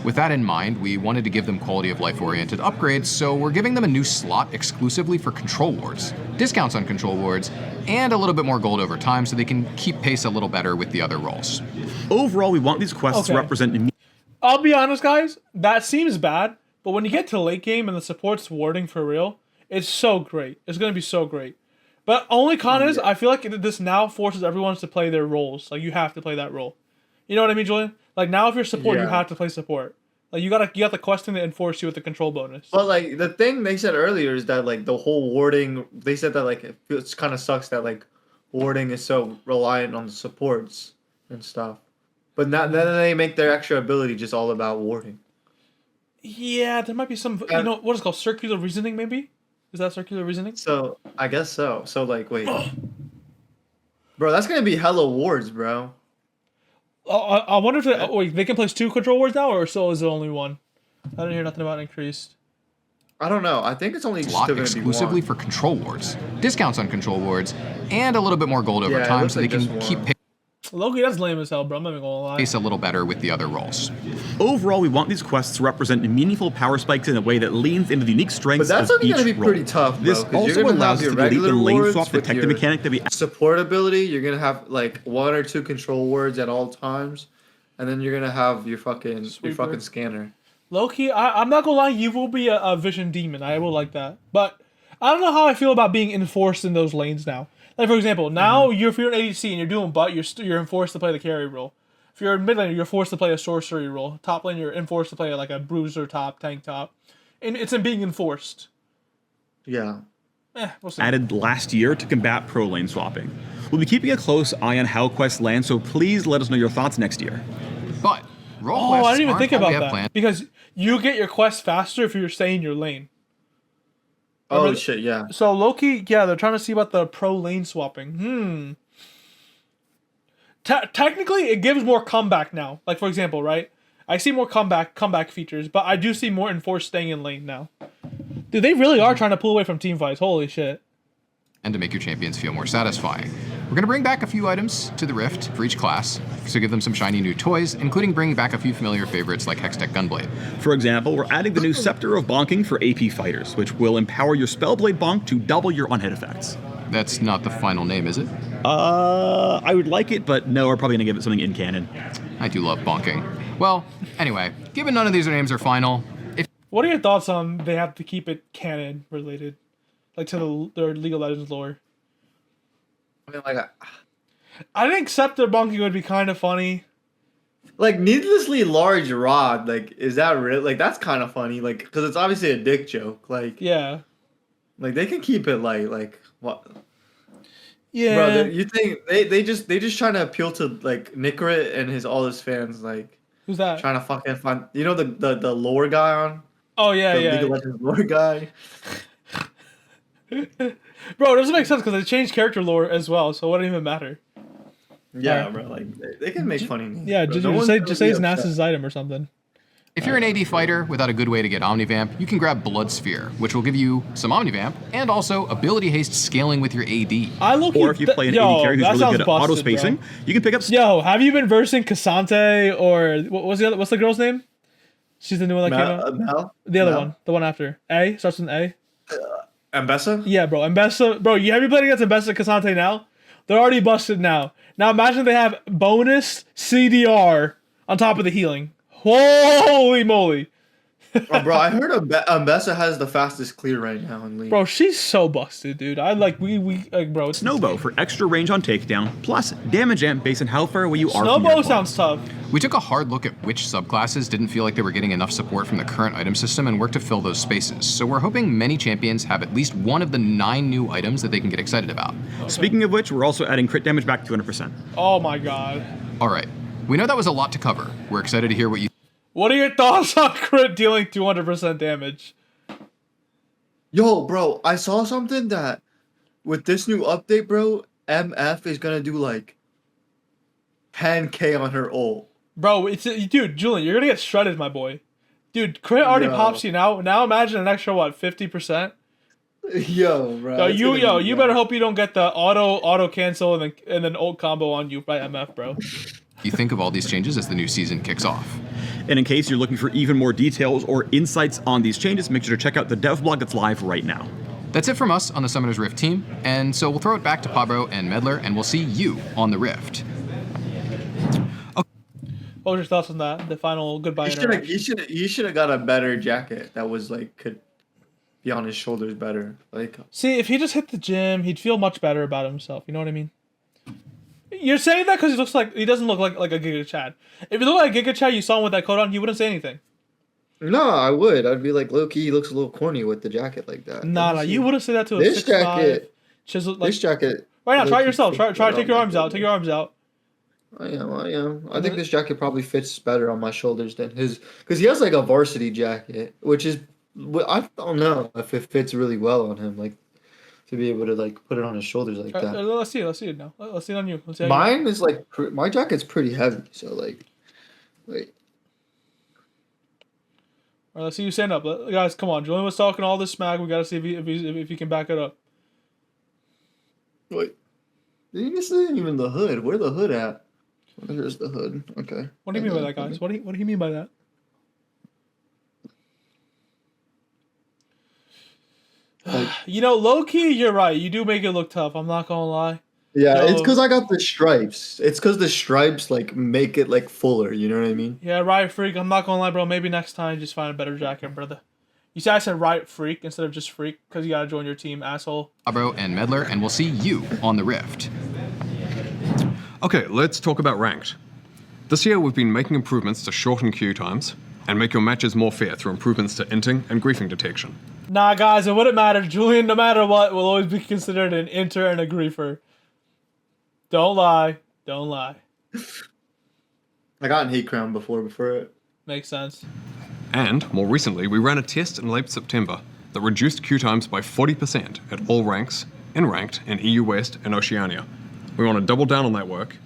Speaker 6: With that in mind, we wanted to give them quality of life oriented upgrades, so we're giving them a new slot exclusively for control wards, discounts on control wards, and a little bit more gold over time so they can keep pace a little better with the other roles.
Speaker 7: Overall, we want these quests to
Speaker 1: Okay.
Speaker 7: represent
Speaker 1: I'll be honest, guys. That seems bad, but when you get to late game and the support's warding for real, it's so great. It's gonna be so great. But only con is, I feel like this now forces everyone to play their roles. Like you have to play that role. You know what I mean, Julian? Like now, if you're support, you
Speaker 2: Yeah.
Speaker 1: have to play support. Like you got the questing to enforce you with the control bonus.
Speaker 2: But like the thing they said earlier is that like the whole warding, they said that like it kind of sucks that like warding is so reliant on the supports and stuff. But now then they make their extra ability just all about warding.
Speaker 1: Yeah, there might be some. You know what is it called? Circular reasoning, maybe? Is that circular reasoning?
Speaker 2: So I guess so. So like wait, bro, that's gonna be hella wards, bro.
Speaker 1: Oh, I wonder if wait, they can place 2 control wards now, or so is it only 1? I didn't hear nothing about increased.
Speaker 2: I don't know. I think it's only
Speaker 6: Slot
Speaker 2: still gonna
Speaker 6: exclusively
Speaker 2: be
Speaker 6: for control wards, discounts on control wards, and a little bit more gold over
Speaker 2: Yeah, it
Speaker 6: time
Speaker 2: looks
Speaker 6: so they
Speaker 2: like
Speaker 6: can
Speaker 2: just
Speaker 6: keep
Speaker 2: one.
Speaker 1: Loki, that's lame as hell, bro. I'm not even gonna lie.
Speaker 6: pace a little better with the other roles.
Speaker 7: Overall, we want these quests to represent meaningful power spikes in a way that leans into the unique strengths
Speaker 2: But that's
Speaker 7: of
Speaker 2: only
Speaker 7: each
Speaker 2: gonna be
Speaker 7: role.
Speaker 2: pretty tough, bro,
Speaker 7: This
Speaker 2: 'cause you're
Speaker 7: also
Speaker 2: gonna
Speaker 7: allows
Speaker 2: have
Speaker 7: us
Speaker 2: your
Speaker 7: to delete the
Speaker 2: regular
Speaker 7: lane
Speaker 2: wards
Speaker 7: swap
Speaker 2: with
Speaker 7: detective
Speaker 2: your
Speaker 7: mechanic that we
Speaker 2: support ability. You're gonna have like 1 or 2 control wards at all times, and then you're gonna have your fucking
Speaker 1: Sweeper.
Speaker 2: scanner.
Speaker 1: Loki, I'm not gonna lie, you will be a vision demon. I will like that. But I don't know how I feel about being enforced in those lanes now. Like, for example, now if you're an ADC and you're doing butt, you're enforced to play the carry role. If you're a mid lane, you're forced to play a sorcery role. Top lane, you're enforced to play like a bruiser top, tank top. And it's in being enforced.
Speaker 2: Yeah.
Speaker 1: We'll see.
Speaker 7: added last year to combat pro lane swapping. We'll be keeping a close eye on how quests land, so please let us know your thoughts next year.
Speaker 6: But role
Speaker 1: Oh,
Speaker 6: quests
Speaker 1: I didn't even
Speaker 6: aren't
Speaker 1: think
Speaker 6: all we
Speaker 1: about
Speaker 6: have
Speaker 1: that.
Speaker 6: planned.
Speaker 1: Because you get your quest faster if you're staying in your lane.
Speaker 2: Oh
Speaker 1: Remember-
Speaker 2: shit, yeah.
Speaker 1: So Loki, yeah, they're trying to see about the pro lane swapping. Technically, it gives more comeback now. Like for example, right? I see more comeback features, but I do see more enforced staying in lane now. Dude, they really are trying to pull away from team fights. Holy shit!
Speaker 6: And to make your champions feel more satisfying. We're going to bring back a few items to the Rift for each class, so give them some shiny new toys, including bringing back a few familiar favorites like Hextech Gunblade.
Speaker 7: For example, we're adding the new Scepter of Bonking for AP fighters, which will empower your Spellblade Bonk to double your on-hit effects.
Speaker 6: That's not the final name, is it?
Speaker 7: I would like it, but no, we're probably gonna give it something in canon.
Speaker 6: I do love bonking. Well, anyway, given none of these names are final, if
Speaker 1: What are your thoughts on they have to keep it canon related, like to their League of Legends lore?
Speaker 2: I mean, like,
Speaker 1: I think Scepter bonking would be kind of funny.
Speaker 2: like needlessly large rod. Like, is that real? Like, that's kind of funny. Like, because it's obviously a dick joke. Like,
Speaker 1: Yeah.
Speaker 2: like they can keep it like what?
Speaker 1: Yeah.
Speaker 2: Bro, you think they just trying to appeal to like Nickrit and all his fans, like
Speaker 1: Who's that?
Speaker 2: trying to fucking find the lore guy on
Speaker 1: Oh yeah,
Speaker 2: the
Speaker 1: yeah.
Speaker 2: League of Legends lore guy.
Speaker 1: Bro, it doesn't make sense because they changed character lore as well, so it wouldn't even matter.
Speaker 2: Yeah,
Speaker 1: Alright.
Speaker 2: bro. Like they can make funny names.
Speaker 1: Yeah,
Speaker 2: bro.
Speaker 1: just,
Speaker 2: No one's
Speaker 1: say
Speaker 2: gonna
Speaker 1: just say
Speaker 2: be
Speaker 1: it's
Speaker 2: upset.
Speaker 1: Nasa's item or something.
Speaker 6: if you're an AD fighter without a good way to get Omnivamp, you can grab Blood Sphere, which will give you some Omnivamp and also ability haste scaling with your AD.
Speaker 1: I look.
Speaker 7: Or if you play an AD carry who's really good at auto spacing,
Speaker 1: Bro.
Speaker 7: you can pick up.
Speaker 1: Yo, have you been versing Cassante or what's the girl's name? She's the new one that came out.
Speaker 2: Mel?
Speaker 1: The other
Speaker 2: Mel?
Speaker 1: one, the one after A starts with an A.
Speaker 2: Ambessa?
Speaker 1: Yeah, bro. Mbessa, bro. Have you played against Mbessa and Cassante now? They're already busted now. Now imagine they have bonus CDR on top of the healing. Holy moly!
Speaker 2: Oh, bro, I heard Ambessa has the fastest clear right now in league.
Speaker 1: Bro, she's so busted, dude. I like we like bro. It's
Speaker 7: Snowbow for extra range on takedown, plus damage amp based on how far away you are from your
Speaker 1: Snowbow
Speaker 7: opponent.
Speaker 1: sounds tough.
Speaker 6: We took a hard look at which subclasses didn't feel like they were getting enough support from the current item system and worked to fill those spaces. So we're hoping many champions have at least one of the 9 new items that they can get excited about.
Speaker 7: Speaking of which, we're also adding crit damage back to 200%.
Speaker 1: Oh my god.
Speaker 6: All right, we know that was a lot to cover. We're excited to hear what you
Speaker 1: What are your thoughts on crit dealing 200% damage?
Speaker 2: Yo, bro, I saw something that with this new update, bro, MF is gonna do like 10K on her ult.
Speaker 1: Bro, it's dude, Julian, you're gonna get shredded, my boy. Dude, crit already
Speaker 2: Yo.
Speaker 1: pops you now. Now imagine an extra what, 50%?
Speaker 2: Yo, bro.
Speaker 1: Yo,
Speaker 2: it's gonna be
Speaker 1: you
Speaker 2: bad.
Speaker 1: better hope you don't get the auto cancel and then ult combo on you by MF, bro.
Speaker 6: think of all these changes as the new season kicks off.
Speaker 7: And in case you're looking for even more details or insights on these changes, make sure to check out the dev blog that's live right now.
Speaker 6: That's it from us on the Summoners Rift team, and so we'll throw it back to Pabro and Medler, and we'll see you on the Rift.
Speaker 1: What was your thoughts on that? The final goodbye interaction.
Speaker 2: He should have got a better jacket that was like could be on his shoulders better. Like
Speaker 1: See, if he just hit the gym, he'd feel much better about himself. You know what I mean? You're saying that because he doesn't look like a Giga Chad. If he looked like Giga Chad, you saw him with that coat on, he wouldn't say anything.
Speaker 2: no, I would. I'd be like, low key, he looks a little corny with the jacket like that.
Speaker 1: Nah, you wouldn't say that to a
Speaker 2: This
Speaker 1: 6'5",
Speaker 2: jacket,
Speaker 1: chiseled like.
Speaker 2: this jacket.
Speaker 1: Right now, try it
Speaker 2: low-key
Speaker 1: yourself.
Speaker 2: fits
Speaker 1: Try
Speaker 2: better
Speaker 1: take your
Speaker 2: on
Speaker 1: arms
Speaker 2: my
Speaker 1: out. Take your arms out.
Speaker 2: I am. I think this jacket probably fits better on my shoulders than his, because he has like a varsity jacket, which is, I don't know if it fits really well on him, like to be able to like put it on his shoulders like that.
Speaker 1: Let's see it now. Let's see it on you. Let's see how
Speaker 2: Mine is like my jacket's pretty heavy, so like, wait.
Speaker 1: All right, let's see you stand up. Guys, come on. Julian was talking all this smack. We gotta see if he can back it up.
Speaker 2: Wait. This isn't even the hood. Where the hood at? Here's the hood. Okay.
Speaker 1: What do you mean by that, guys? What do you mean by that?
Speaker 2: Like,
Speaker 1: You know, low key, you're right. You do make it look tough. I'm not gonna lie.
Speaker 2: yeah, it's
Speaker 1: So-
Speaker 2: because I got the stripes. It's because the stripes like make it like fuller. You know what I mean?
Speaker 1: Yeah, Riot Freak. I'm not gonna lie, bro. Maybe next time, just find a better jacket, brother. You see, I said Riot Freak instead of just Freak because you gotta join your team, asshole.
Speaker 6: Pabro and Medler, and we'll see you on the Rift.
Speaker 4: Okay, let's talk about ranked. This year we've been making improvements to shorten queue times and make your matches more fair through improvements to inting and griefing detection.
Speaker 1: Nah, guys, it wouldn't matter. Julian, no matter what, will always be considered an inter and a griefer. Don't lie. Don't lie.
Speaker 2: I got an hate crown before it.
Speaker 1: Makes sense.
Speaker 4: And, more recently, we ran a test in late September that reduced queue times by 40% at all ranks, in ranked, in EU West and Oceania. We want to double down on that work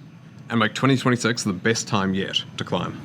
Speaker 4: and make 2026 the best time yet to climb.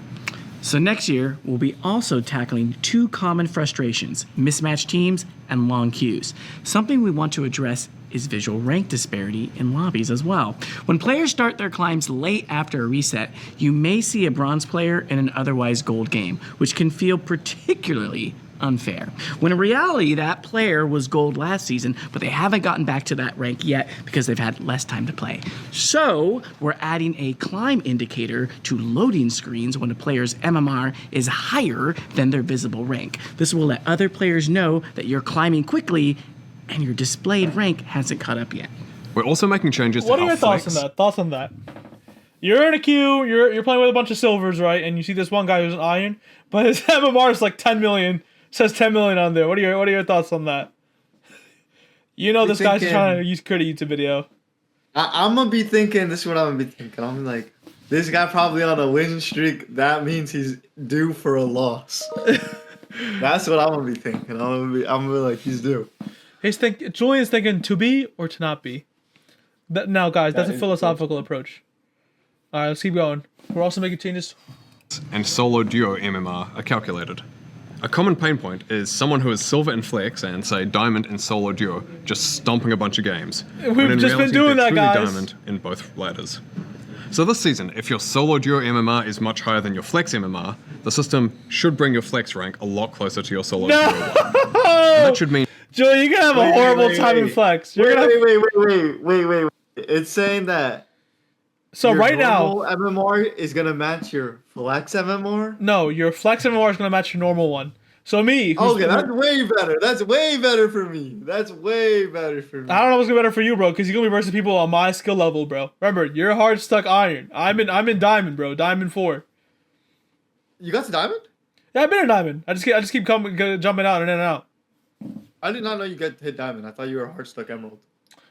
Speaker 3: So next year, we'll be also tackling 2 common frustrations, mismatched teams and long queues. Something we want to address is visual rank disparity in lobbies as well. When players start their climbs late after a reset, you may see a bronze player in an otherwise gold game, which can feel particularly unfair. When in reality, that player was gold last season, but they haven't gotten back to that rank yet because they've had less time to play. So, we're adding a climb indicator to loading screens when a player's MMR is higher than their visible rank. This will let other players know that you're climbing quickly and your displayed rank hasn't caught up yet.
Speaker 4: We're also making changes to
Speaker 1: What are
Speaker 4: how
Speaker 1: your thoughts on
Speaker 4: flex-
Speaker 1: that? Thoughts on that? You're in a queue. You're playing with a bunch of silvers, right? And you see this one guy who's an iron, but his MMR is like 10 million. Says 10 million on there. What are your thoughts on that? You know, this guy's trying to create a YouTube video.
Speaker 2: I'm gonna be thinking. This is what I'm gonna be thinking. I'm like, this guy probably on a win streak. That means he's due for a loss. That's what I'm gonna be thinking. I'm gonna be like, he's due.
Speaker 1: Julian's thinking to be or to not be. Now, guys, that's
Speaker 2: That
Speaker 1: a
Speaker 2: is
Speaker 1: philosophical approach. All right, let's keep going. We're also making changes.
Speaker 4: and solo duo MMR are calculated. A common pain point is someone who is silver in flex and, say, diamond in solo duo just stomping a bunch of games.
Speaker 1: We've
Speaker 4: when in
Speaker 1: just been
Speaker 4: reality,
Speaker 1: doing
Speaker 4: they're
Speaker 1: that,
Speaker 4: truly
Speaker 1: guys.
Speaker 4: diamond in both ladders. So this season, if your solo duo MMR is much higher than your flex MMR, the system should bring your flex rank a lot closer to your solo duo one. That should mean
Speaker 1: Julian, you're gonna have a horrible time in flex. You're gonna have...
Speaker 2: Wait. It's saying that
Speaker 1: So
Speaker 2: your
Speaker 1: right now,
Speaker 2: normal MMR is gonna match your flex MMR.
Speaker 1: no, your flex MMR is gonna match your normal one. So me.
Speaker 2: Okay, that's way better. That's way better for me. That's way better for me.
Speaker 1: I don't know what's gonna be better for you, bro, because you're gonna be versus people on my skill level, bro. Remember, you're hard stuck iron. I'm in diamond, bro. Diamond 4.
Speaker 2: You got to diamond?
Speaker 1: Yeah, I've been in diamond. I just keep jumping out and in and out.
Speaker 2: I did not know you got to hit diamond. I thought you were a hard stuck emerald.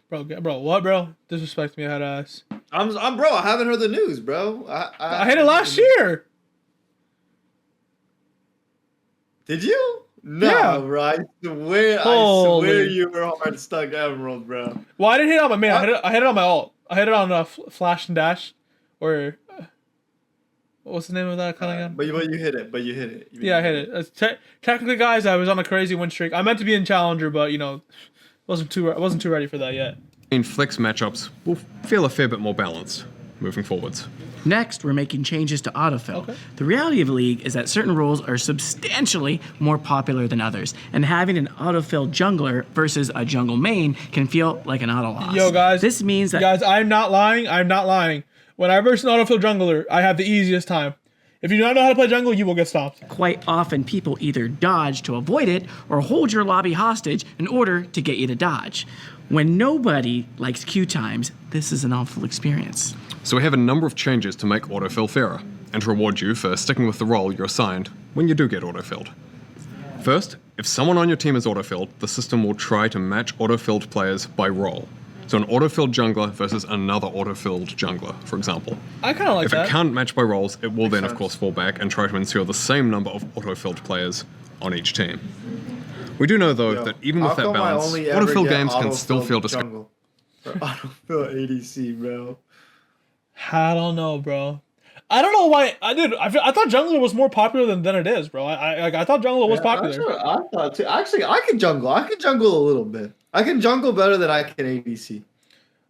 Speaker 1: Bro, what, bro? Disrespect me, head ass.
Speaker 2: I'm bro. I haven't heard the news, bro.
Speaker 1: I hit it last year.
Speaker 2: Did you? No,
Speaker 1: Yeah.
Speaker 2: bro. I swear
Speaker 1: Holy.
Speaker 2: you were a hard stuck emerald, bro.
Speaker 1: Well, I didn't hit it on my main. I hit it on my alt. I hit it on flash and dash, or what's the name of that kind of gun?
Speaker 2: But you hit it.
Speaker 1: Yeah, I hit it. Technically, guys, I was on a crazy win streak. I meant to be in challenger, but wasn't too ready for that yet.
Speaker 4: In flex matchups, we'll feel a fair bit more balanced moving forwards.
Speaker 3: Next, we're making changes to autofill.
Speaker 1: Okay.
Speaker 3: The reality of League is that certain roles are substantially more popular than others, and having an autofill jungler versus a jungle main can feel like an auto loss.
Speaker 1: Yo, guys.
Speaker 3: This means that
Speaker 1: Guys, I'm not lying. When I verse an autofill jungler, I have the easiest time. If you do not know how to play jungle, you will get stopped.
Speaker 3: quite often people either dodge to avoid it or hold your lobby hostage in order to get you to dodge. When nobody likes queue times, this is an awful experience.
Speaker 4: So we have a number of changes to make autofill fairer, and to reward you for sticking with the role you're assigned when you do get autofilled. First, if someone on your team is autofilled, the system will try to match autofilled players by role. So an autofilled jungler versus another autofilled jungler, for example.
Speaker 1: I kind of like
Speaker 4: If
Speaker 1: that.
Speaker 4: it can't match by roles, it will then of course fall back and try to ensure the same number of autofilled players on each team. We do know though that even with that balance, autofill games can still feel discouraging.
Speaker 2: Autofill ADC, bro.
Speaker 1: I don't know, bro. I don't know why. I thought jungler was more popular than it is, bro. I thought jungler was popular.
Speaker 2: That's what I thought too. Actually, I can jungle. I can jungle a little bit. I can jungle better than I can ADC.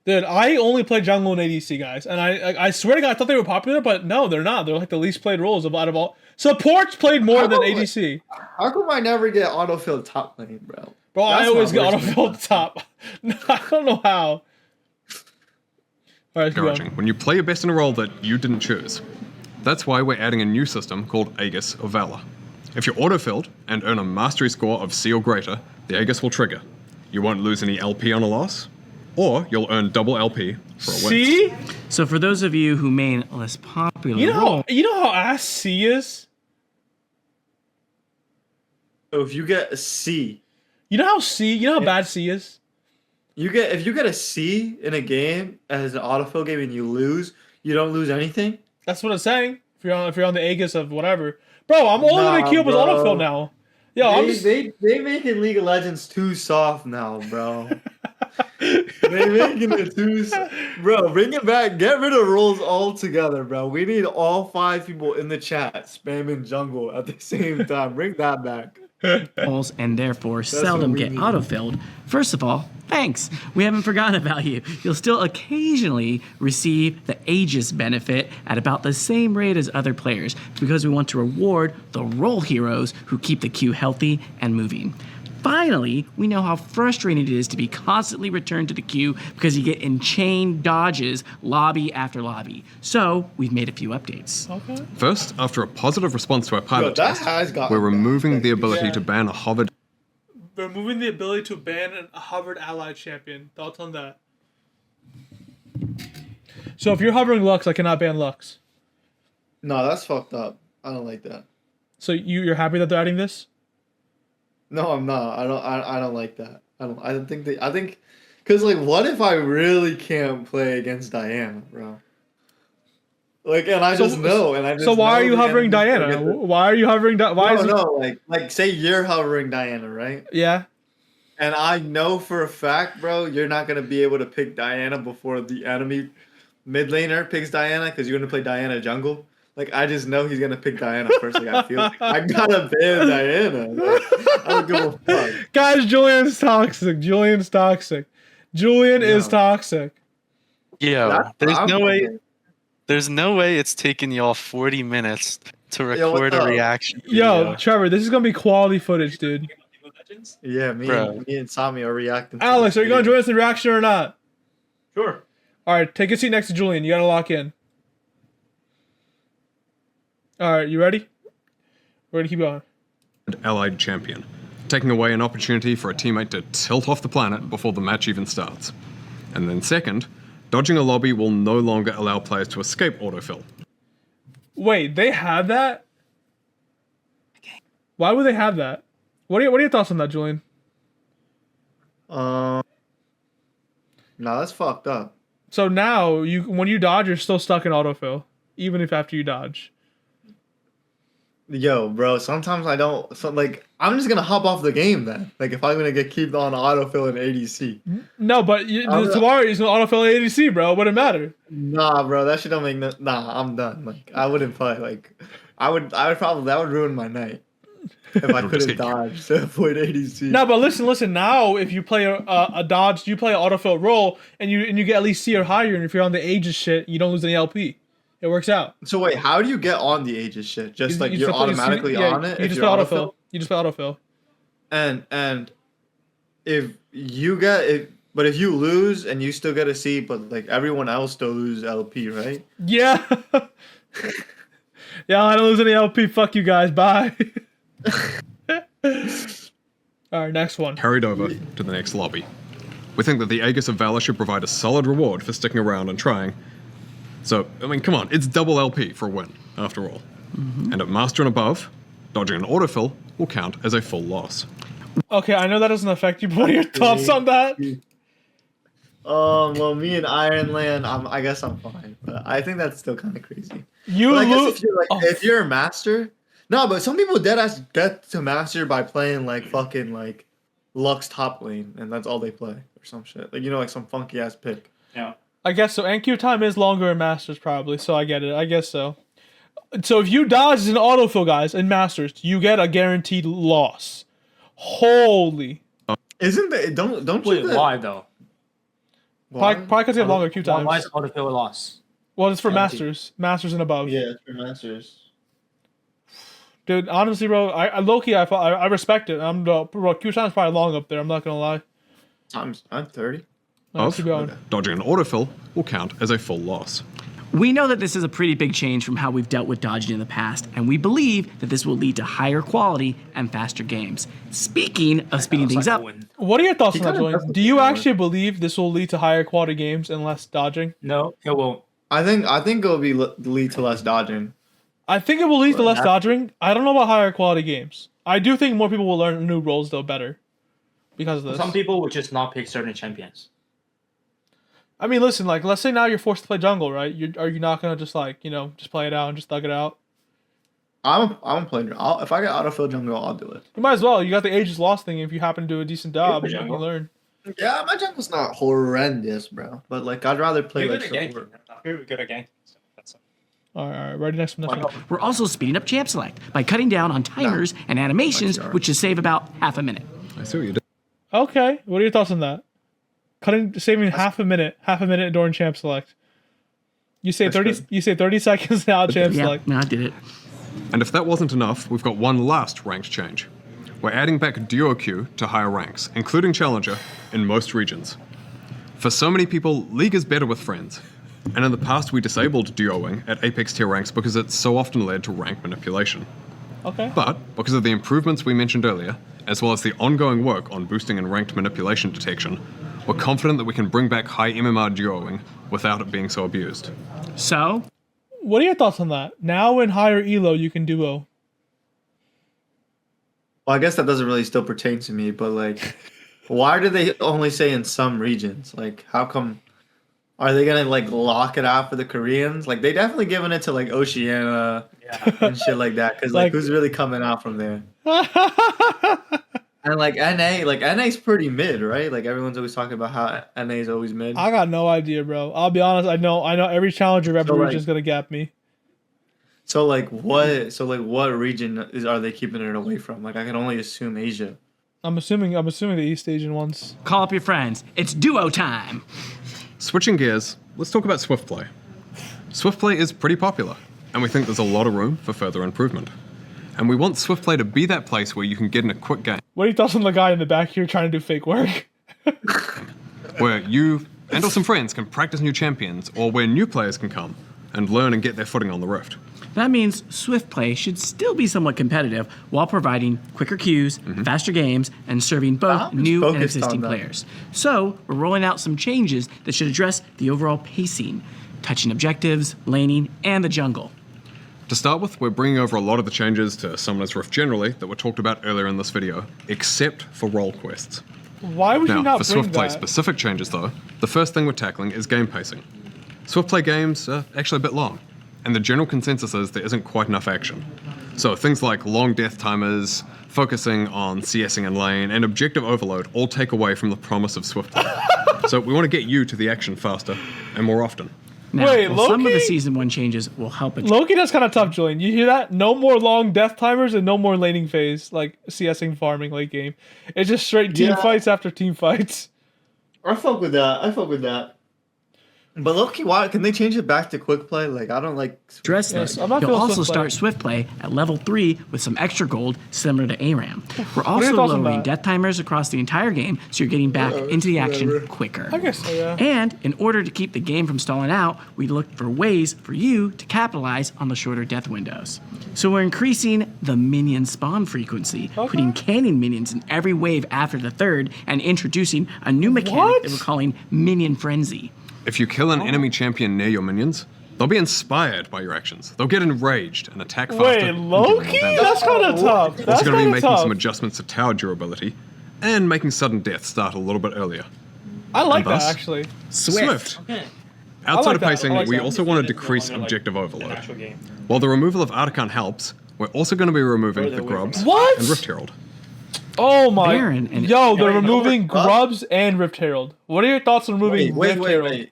Speaker 1: Dude, I only play jungle and ADC, guys, and I swear to God, I thought they were popular, but no, they're not. They're like the least played roles out of all. Supports played more than ADC.
Speaker 2: How come I never get autofill top lane, bro?
Speaker 1: Bro, I
Speaker 2: That's
Speaker 1: always
Speaker 2: my
Speaker 1: get
Speaker 2: worst
Speaker 1: autofilled top. I don't know how. All right, keep
Speaker 4: Discouraging
Speaker 1: going.
Speaker 4: when you play your best in a role that you didn't choose. That's why we're adding a new system called Aegis of Valor. If you're autofilled and earn a mastery score of C or greater, the Aegis will trigger. You won't lose any LP on a loss, or you'll earn double LP for a win.
Speaker 1: C?
Speaker 3: So for those of you who main a less popular
Speaker 1: You
Speaker 3: role,
Speaker 1: know how ass C is?
Speaker 2: So if you get a C,
Speaker 1: You know how bad C is?
Speaker 2: if you get a C in a game as an autofill game and you lose, you don't lose anything.
Speaker 1: That's what I'm saying. If you're on the Aegis of whatever. Bro, I'm only gonna queue up with
Speaker 2: bro.
Speaker 1: autofill now. Yo, I'm just...
Speaker 2: They making League of Legends too soft now, bro. They making it too bro, bring it back. Get rid of roles altogether, bro. We need all 5 people in the chat spamming jungle at the same time. Bring that back.
Speaker 3: roles and therefore
Speaker 2: what
Speaker 3: seldom
Speaker 2: we
Speaker 3: get
Speaker 2: need.
Speaker 3: autofilled. First of all, thanks. We haven't forgotten about you. You'll still occasionally receive the Aegis benefit at about the same rate as other players because we want to reward the role heroes who keep the queue healthy and moving. Finally, we know how frustrating it is to be constantly returned to the queue because you get enchained dodges lobby after lobby. So we've made a few updates.
Speaker 1: Okay.
Speaker 4: First, after a positive response to our pilot
Speaker 2: that
Speaker 4: test,
Speaker 2: has gotten
Speaker 4: we're removing
Speaker 2: bad.
Speaker 4: the ability
Speaker 1: Yeah.
Speaker 4: to ban a hovered
Speaker 1: Removing the ability to ban a hovered allied champion. Thoughts on that? So if you're hovering Lux, I cannot ban Lux.
Speaker 2: No, that's fucked up. I don't like that.
Speaker 1: So you're happy that they're adding this?
Speaker 2: No, I'm not. I don't like that. I don't think I think cuz like what if I really can't play against Diana, bro? Like and I just know and I just
Speaker 1: So why
Speaker 2: know
Speaker 1: are you
Speaker 2: the
Speaker 1: hovering
Speaker 2: enemy's
Speaker 1: Diana?
Speaker 2: gonna get
Speaker 1: Why are you hovering? Why
Speaker 2: no,
Speaker 1: is he...
Speaker 2: no, like say you're hovering Diana, right?
Speaker 1: Yeah.
Speaker 2: And I know for a fact, bro, you're not gonna be able to pick Diana before the enemy mid laner picks Diana because you're gonna play Diana jungle. Like I just know he's gonna pick Diana first. Like I feel like I gotta ban Diana. Like, I don't give a fuck.
Speaker 1: Guys, Julian's toxic. Julian is toxic.
Speaker 9: Yo,
Speaker 2: That's what
Speaker 9: there's
Speaker 2: I'm
Speaker 9: no way.
Speaker 2: thinking.
Speaker 9: There's no way it's taking y'all 40 minutes to
Speaker 2: Yo, what's
Speaker 9: record a
Speaker 2: up?
Speaker 9: reaction.
Speaker 1: Yo,
Speaker 9: video.
Speaker 1: Trevor, this is gonna be quality footage, dude.
Speaker 2: Yeah,
Speaker 9: Bro.
Speaker 2: me and Samii are reacting. To
Speaker 1: Alex,
Speaker 2: this
Speaker 1: are you gonna
Speaker 2: video.
Speaker 1: join us in reaction or not?
Speaker 8: Sure.
Speaker 1: All right, take a seat next to Julian. You gotta lock in. All right, you ready? We're gonna keep going.
Speaker 4: allied champion, taking away an opportunity for a teammate to tilt off the planet before the match even starts. And then second, dodging a lobby will no longer allow players to escape autofill.
Speaker 1: Wait, they have that? Why would they have that? What are your thoughts on that, Julian?
Speaker 2: No, that's fucked up.
Speaker 1: So now when you dodge, you're still stuck in autofill, even if after you dodge.
Speaker 2: Yo, bro, sometimes I don't. So, like, I'm just gonna hop off the game then. Like, if I'm gonna get keep on autofill in ADC.
Speaker 1: No, but tomorrow he's gonna autofill ADC, bro. It wouldn't matter.
Speaker 2: Nah, bro, that shit don't make no. Nah, I'm done. Like, I wouldn't play. Like, I would probably that would ruin my night if I couldn't dodge to avoid ADC.
Speaker 1: No, but listen. Now, if you play a dodge, you play an autofill roll, and you get at least C or higher, and if you're on the Aegis shit, you don't lose any LP. It works out.
Speaker 2: So wait, how do you get on the Aegis shit? Just like you're automatically on it.
Speaker 1: You just play autofill. You just play autofill.
Speaker 2: And if you get it, but if you lose and you still get a C, but like everyone else still loses LP, right?
Speaker 1: Yeah. Yeah, I don't lose any LP. Fuck you guys. Bye. All right, next one.
Speaker 4: Carried over to the next lobby. We think that the Aegis of Valor should provide a solid reward for sticking around and trying. So, I mean, come on, it's double LP for a win, after all. And at Master and above, dodging an autofill will count as a full loss.
Speaker 1: Okay, I know that doesn't affect you, but what are your thoughts on that?
Speaker 2: Well, me and Ironland, I guess I'm fine, but I think that's still kind of crazy.
Speaker 1: I
Speaker 2: guess if you're a master, no, but some people deadass get to master by playing like fucking like Lux top lane, and that's all they play or some shit. Like like some funky ass pick.
Speaker 8: Yeah.
Speaker 1: I guess so. And queue time is longer in Masters, probably, so I get it. I guess so. So if you dodge an autofill, guys, in Masters, you get a guaranteed loss. Holy.
Speaker 2: Isn't that... Don't
Speaker 8: Wait,
Speaker 2: you...
Speaker 8: why, though?
Speaker 1: Probably because they have longer queue times.
Speaker 8: Why is autofill a loss?
Speaker 1: Well, it's for
Speaker 8: Guaranteed.
Speaker 1: Masters. Masters and above.
Speaker 2: Yeah, it's for Masters.
Speaker 1: Dude, honestly, bro, I low-key, I respect it. Bro, queue time's probably long up there, I'm not gonna lie.
Speaker 2: I'm 30.
Speaker 1: Let's keep going.
Speaker 4: Dodging an autofill will count as a full loss.
Speaker 3: We know that this is a pretty big change from how we've dealt with dodging in the past, and we believe that this will lead to higher quality and faster games. Speaking of speeding things up,
Speaker 1: What are your thoughts on that,
Speaker 2: kinda
Speaker 1: Julian?
Speaker 2: does
Speaker 1: Do you
Speaker 2: look
Speaker 1: actually believe this will lead to higher quality games and less dodging?
Speaker 8: No, it won't.
Speaker 2: I think it'll be lead to less dodging.
Speaker 1: I think it will lead to less dodging. I don't know about higher quality games. I do think more people will learn new roles, though, better because of this.
Speaker 8: Some people would just not pick certain champions.
Speaker 1: I mean, listen, like, let's say now you're forced to play jungle, right? Are you not gonna just like, just play it out and just thug it out?
Speaker 2: I'm playing. If I get autofill jungle, I'll do it.
Speaker 1: You might as well. You got the Aegis Lost thing. If you happen to do a decent job,
Speaker 8: play
Speaker 1: you can
Speaker 8: jungle.
Speaker 1: learn.
Speaker 2: Yeah, my jungle's not horrendous, bro. But like, I'd rather play like support.
Speaker 8: You're good at ganking. So that's
Speaker 1: All right, ready next one.
Speaker 3: we're also speeding up champ select by cutting down on timers and animations, which should save about half a minute.
Speaker 4: I see what you did.
Speaker 1: Okay, what are your thoughts on that? Saving half a minute during champ select. You say 30.
Speaker 2: good.
Speaker 1: You say 30 seconds now. Champ
Speaker 3: Yeah,
Speaker 1: select.
Speaker 3: no, I did it.
Speaker 4: And if that wasn't enough, we've got one last ranked change. We're adding back duo queue to higher ranks, including Challenger, in most regions. For so many people, League is better with friends. And in the past, we disabled duoing at Apex tier ranks because it's so often led to rank manipulation.
Speaker 1: Okay.
Speaker 4: But because of the improvements we mentioned earlier, as well as the ongoing work on boosting and ranked manipulation detection, we're confident that we can bring back high MMR duoing without it being so abused.
Speaker 3: So,
Speaker 1: What are your thoughts on that? Now in higher elo, you can duo.
Speaker 2: Well, I guess that doesn't really still pertain to me, but like, why do they only say in some regions? Like, how come? Are they gonna like lock it out for the Koreans? Like, they definitely giving it to like Oceania and shit like that. Cause like, who's really coming out from there? And like NA's pretty mid, right? Like everyone's always talking about how NA's always mid.
Speaker 1: I got no idea, bro. I'll be honest. I know every challenger rep
Speaker 2: So,
Speaker 1: region is gonna gap me.
Speaker 2: So what region are they keeping it away from? Like, I can only assume Asia.
Speaker 1: I'm assuming the East Asian ones.
Speaker 3: call up your friends. It's duo time.
Speaker 4: Switching gears, let's talk about Swift Play. Swift Play is pretty popular, and we think there's a lot of room for further improvement. And we want Swift Play to be that place where you can get in a quick game,
Speaker 1: What are your thoughts on the guy in the back here trying to do fake work?
Speaker 4: where you and or some friends can practice new champions, or where new players can come and learn and get their footing on the Rift.
Speaker 3: That means Swift Play should still be somewhat competitive while providing quicker queues, faster games, and serving both new and existing players. So, we're rolling out some changes that should address the overall pacing, touching objectives, laning, and the jungle.
Speaker 4: To start with, we're bringing over a lot of the changes to Summoner's Rift generally that were talked about earlier in this video, except for role quests.
Speaker 1: Why would you
Speaker 4: Now,
Speaker 1: not
Speaker 4: for
Speaker 1: bring
Speaker 4: Swift Play
Speaker 1: that?
Speaker 4: specific changes though, the first thing we're tackling is game pacing. Swift Play games are actually a bit long, and the general consensus is there isn't quite enough action. So things like long death timers, focusing on CSing and lane, and objective overload all take away from the promise of Swift Play. So we want to get you to the action faster and more often.
Speaker 3: Now,
Speaker 1: Wait,
Speaker 3: while some of the
Speaker 1: Loki?
Speaker 3: Season 1 changes will help address
Speaker 1: Loki, that's kind of tough, Julian. You hear that? No more long death timers and no more laning phase, like CSing farming late game. It's just straight team fights after team fights.
Speaker 2: I fuck with that. But low-key, why can they change it back to quick play? Like, I don't like.
Speaker 3: this.
Speaker 1: Yes, I'm not
Speaker 3: You'll
Speaker 1: feeling
Speaker 3: also
Speaker 1: Swift Play.
Speaker 3: start Swift Play at level 3 with some extra gold similar to ARAM. We're
Speaker 1: are
Speaker 3: also
Speaker 1: your thoughts on
Speaker 3: lowering
Speaker 1: that?
Speaker 3: death timers across the entire game so you're getting back into the action quicker.
Speaker 1: I guess so, yeah.
Speaker 3: And in order to keep the game from stalling out, we look for ways for you to capitalize on the shorter death windows. So we're increasing the minion spawn frequency, putting cannon minions in every wave after the third, and introducing a new mechanic that we're calling Minion Frenzy.
Speaker 4: If you kill an enemy champion near your minions, they'll be inspired by your actions. They'll get enraged and attack faster.
Speaker 1: Wait,
Speaker 4: and give you
Speaker 1: Loki?
Speaker 4: more damage.
Speaker 1: That's kind of tough.
Speaker 4: Also
Speaker 1: That's
Speaker 4: going to be
Speaker 1: kind of
Speaker 4: making
Speaker 1: tough.
Speaker 4: some adjustments to tower durability, and making sudden death start a little bit earlier.
Speaker 1: I like
Speaker 4: And
Speaker 1: that,
Speaker 4: thus,
Speaker 1: actually.
Speaker 4: Swift.
Speaker 8: Okay.
Speaker 4: Outside
Speaker 1: like
Speaker 4: of
Speaker 1: that.
Speaker 4: pacing,
Speaker 1: I like
Speaker 4: we
Speaker 1: that.
Speaker 4: also want to
Speaker 8: It's no
Speaker 4: decrease
Speaker 8: longer like
Speaker 4: objective
Speaker 8: an
Speaker 4: overload.
Speaker 8: actual game.
Speaker 4: While the removal of Artican helps, we're also going to be removing
Speaker 8: Further
Speaker 4: the
Speaker 8: away from
Speaker 4: grubs
Speaker 8: that.
Speaker 1: What?
Speaker 4: and Rift Herald.
Speaker 1: Oh my.
Speaker 3: Baron and-
Speaker 1: Yo, they're
Speaker 2: Wait,
Speaker 1: removing
Speaker 2: Grubs?
Speaker 1: Grubs and Rift Herald. What are your thoughts on removing Rift Herald?
Speaker 2: Wait.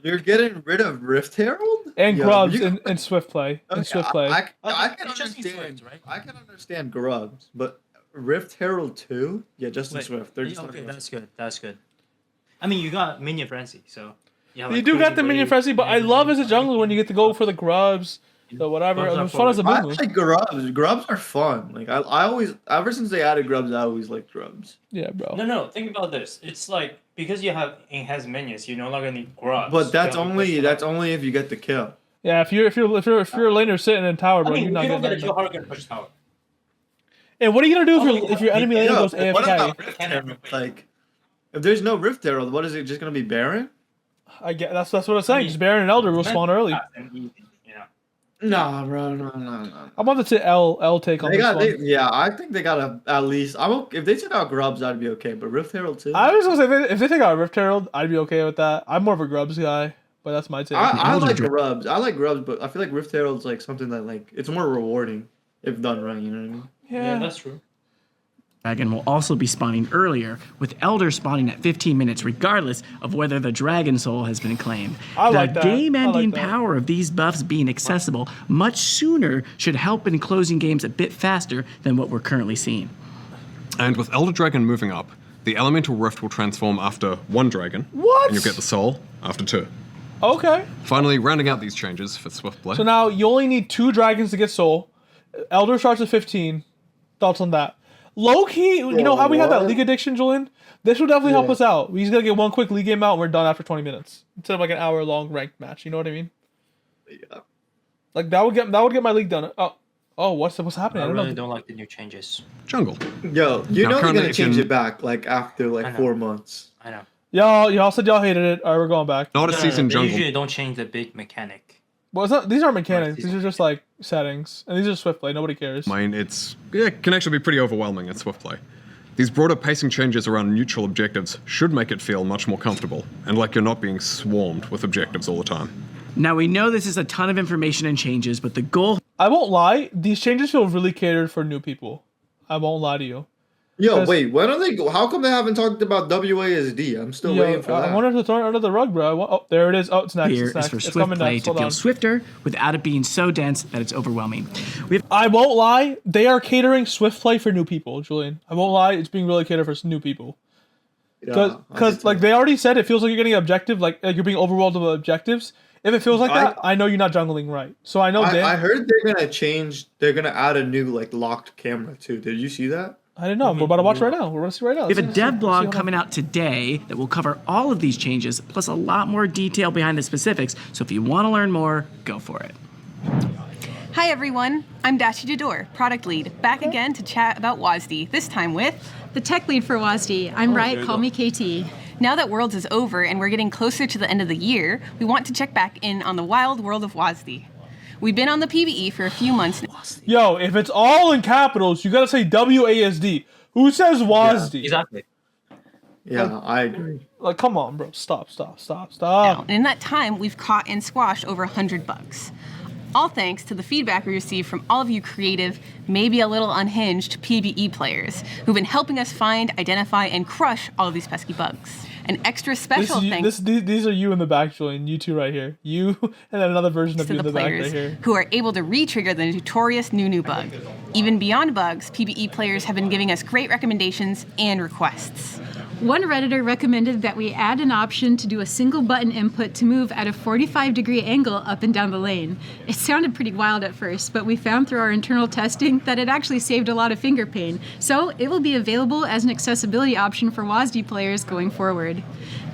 Speaker 2: You're getting rid of Rift Herald?
Speaker 1: And
Speaker 2: Yo,
Speaker 1: Grubs
Speaker 2: you-
Speaker 1: in Swift Play. In
Speaker 2: Okay,
Speaker 1: Swift Play.
Speaker 2: I can
Speaker 8: It's just in
Speaker 2: understand.
Speaker 8: Swift, right?
Speaker 2: I can understand Grubs, but Rift Herald 2? Yeah, just in
Speaker 10: Wait,
Speaker 2: Swift. They're just
Speaker 10: okay,
Speaker 2: not
Speaker 10: that's good. That's good. I mean, you got Minion Frenzy, so have,
Speaker 1: You
Speaker 10: like,
Speaker 1: do got
Speaker 10: crazy
Speaker 1: the minion
Speaker 10: wave,
Speaker 1: frenzy, but I
Speaker 10: and
Speaker 1: love as a jungler when you get to go for the grubs, the whatever.
Speaker 10: Grubs
Speaker 1: It
Speaker 10: are
Speaker 1: was fun as a
Speaker 10: forward.
Speaker 2: I
Speaker 1: move.
Speaker 2: like Grubs. Grubs are fun. Like I always, ever since they added Grubs, I always liked Grubs.
Speaker 1: Yeah, bro.
Speaker 10: No. Think about this. It's like because you have enhanced minions, you no longer need grubs.
Speaker 2: But that's
Speaker 10: You have to
Speaker 2: only
Speaker 10: push
Speaker 2: that's
Speaker 10: them
Speaker 2: only if you get the kill.
Speaker 1: Yeah, if you're a laner sitting in tower,
Speaker 10: out.
Speaker 1: bro,
Speaker 10: I mean,
Speaker 1: you're
Speaker 10: if
Speaker 1: not
Speaker 10: you don't
Speaker 1: getting
Speaker 10: get a kill,
Speaker 1: that.
Speaker 10: how are you gonna push tower?
Speaker 1: And what are you gonna do
Speaker 10: Oh,
Speaker 1: if your enemy laner
Speaker 2: Yo,
Speaker 1: goes
Speaker 2: what
Speaker 1: AFK?
Speaker 2: about Rift Herald? Like, if there's no Rift Herald, what is it? Just gonna be Baron?
Speaker 1: I get that's what I'm saying. Just Baron and Elder will spawn early.
Speaker 10: And easy, you know.
Speaker 2: Nah, bro, no.
Speaker 1: I'm about to say L take on
Speaker 2: They
Speaker 1: this
Speaker 2: got,
Speaker 1: one.
Speaker 2: yeah, I think they gotta at least. If they took out Grubs, I'd be okay. But Rift Herald too.
Speaker 1: I was gonna say if they take out Rift Herald, I'd be okay with that. I'm more of a Grubs guy, but that's my take.
Speaker 2: I
Speaker 3: Elder
Speaker 2: like
Speaker 3: Dra-
Speaker 2: Grubs. I like Grubs, but I feel like Rift Herald's like something that like it's more rewarding if done right. You know what I mean?
Speaker 10: Yeah, that's true.
Speaker 3: Dragon will also be spawning earlier, with Elder spawning at 15 minutes regardless of whether the Dragon Soul has been claimed.
Speaker 1: I like that.
Speaker 3: The
Speaker 1: I like
Speaker 3: game-ending
Speaker 1: that.
Speaker 3: power of these buffs being accessible much sooner should help in closing games a bit faster than what we're currently seeing.
Speaker 4: And with Elder Dragon moving up, the Elemental Rift will transform after one dragon.
Speaker 1: What?
Speaker 4: And you'll get the Soul after two.
Speaker 1: Okay.
Speaker 4: Finally, rounding out these changes for Swift Play.
Speaker 1: So now you only need 2 dragons to get soul. Elder starts at 15. Thoughts on that? Low key, you know how we had that
Speaker 2: what?
Speaker 1: league addiction, Julian? This would definitely help us out. We just gotta get one quick league game out and we're done after 20 minutes. Instead of like an hour long ranked match. You know what I mean?
Speaker 2: Yeah.
Speaker 1: Like that would get my league done. Oh, what's happening?
Speaker 10: I
Speaker 1: I don't
Speaker 10: really
Speaker 1: know.
Speaker 10: don't like the new changes.
Speaker 4: Jungle.
Speaker 2: Yo, you
Speaker 4: Now,
Speaker 2: know they're
Speaker 4: currently,
Speaker 2: gonna
Speaker 4: if you-
Speaker 2: change it back like after
Speaker 10: I
Speaker 2: like
Speaker 10: know.
Speaker 2: 4 months.
Speaker 10: I know.
Speaker 1: Y'all said y'all hated it. Alright, we're going back.
Speaker 4: Not a season
Speaker 10: They
Speaker 4: jungle.
Speaker 10: usually don't change the big mechanic.
Speaker 1: Well, it's not, these aren't mechanics.
Speaker 10: Right,
Speaker 1: These are just like settings, and these are swift play. Nobody cares.
Speaker 4: I mean, it can actually be pretty overwhelming in Swift Play. These broader pacing changes around neutral objectives should make it feel much more comfortable, and like you're not being swarmed with objectives all the time.
Speaker 3: Now, we know this is a ton of information and changes, but the goal
Speaker 1: I won't lie. These changes feel really catered for new people. I won't lie to you.
Speaker 2: Yo,
Speaker 1: 'Cause-
Speaker 2: wait, when are they? How come they haven't talked about WASD? I'm still
Speaker 1: Yo,
Speaker 2: waiting for
Speaker 1: I
Speaker 2: that.
Speaker 1: wonder if they're throwing it under the rug, bro. Oh, there it is. Oh, it's next.
Speaker 3: here
Speaker 1: It's
Speaker 3: is
Speaker 1: next.
Speaker 3: for
Speaker 1: It's
Speaker 3: Swift
Speaker 1: coming
Speaker 3: Play
Speaker 1: next.
Speaker 3: to
Speaker 1: Hold
Speaker 3: feel
Speaker 1: on.
Speaker 3: swifter without it being so dense that it's overwhelming. We have
Speaker 1: I won't lie. They are catering swift play for new people, Julian. I won't lie. It's being really catered for new people.
Speaker 2: Yeah,
Speaker 1: Because like they already said, it feels like you're getting objective, like you're being overwhelmed with objectives. If it feels like that, I know you're not jungling right. So I know Dan.
Speaker 2: I heard they're gonna change. They're gonna add a new like locked camera too. Did you see that?
Speaker 1: I didn't know. We're about to watch right now. We're going to see right now.
Speaker 3: We have a dev blog coming out today that will cover all of these changes, plus a lot more detail behind the specifics. So if you want to learn more, go for it.
Speaker 11: Hi everyone, I'm Dashi Jador, product lead, back again to chat about WASD, this time with
Speaker 12: the tech lead for WASD. I'm Riot, call me KT.
Speaker 11: Now that Worlds is over and we're getting closer to the end of the year, we want to check back in on the wild world of WASD. We've been on the PvE for a few months now.
Speaker 1: Yo, if it's all in capitals, you gotta say WASD. Who says WASD?
Speaker 10: Yeah, exactly.
Speaker 2: Yeah, I agree.
Speaker 1: Like, come on, bro. Stop.
Speaker 11: Now, and in that time, we've caught and squashed over 100 bugs. All thanks to the feedback we received from all of you creative, maybe a little unhinged PvE players who've been helping us find, identify, and crush all of these pesky bugs. An extra special thanks
Speaker 1: These are you in the back, Julian. You two right here. You and then another version of
Speaker 11: to
Speaker 1: you in
Speaker 11: the
Speaker 1: the back right
Speaker 11: players
Speaker 1: here.
Speaker 11: who are able to re-trigger the notorious new bug. Even beyond bugs, PvE players have been giving us great recommendations and requests.
Speaker 12: One Redditor recommended that we add an option to do a single button input to move at a 45-degree angle up and down the lane. It sounded pretty wild at first, but we found through our internal testing that it actually saved a lot of finger pain. So it will be available as an accessibility option for WASD players going forward.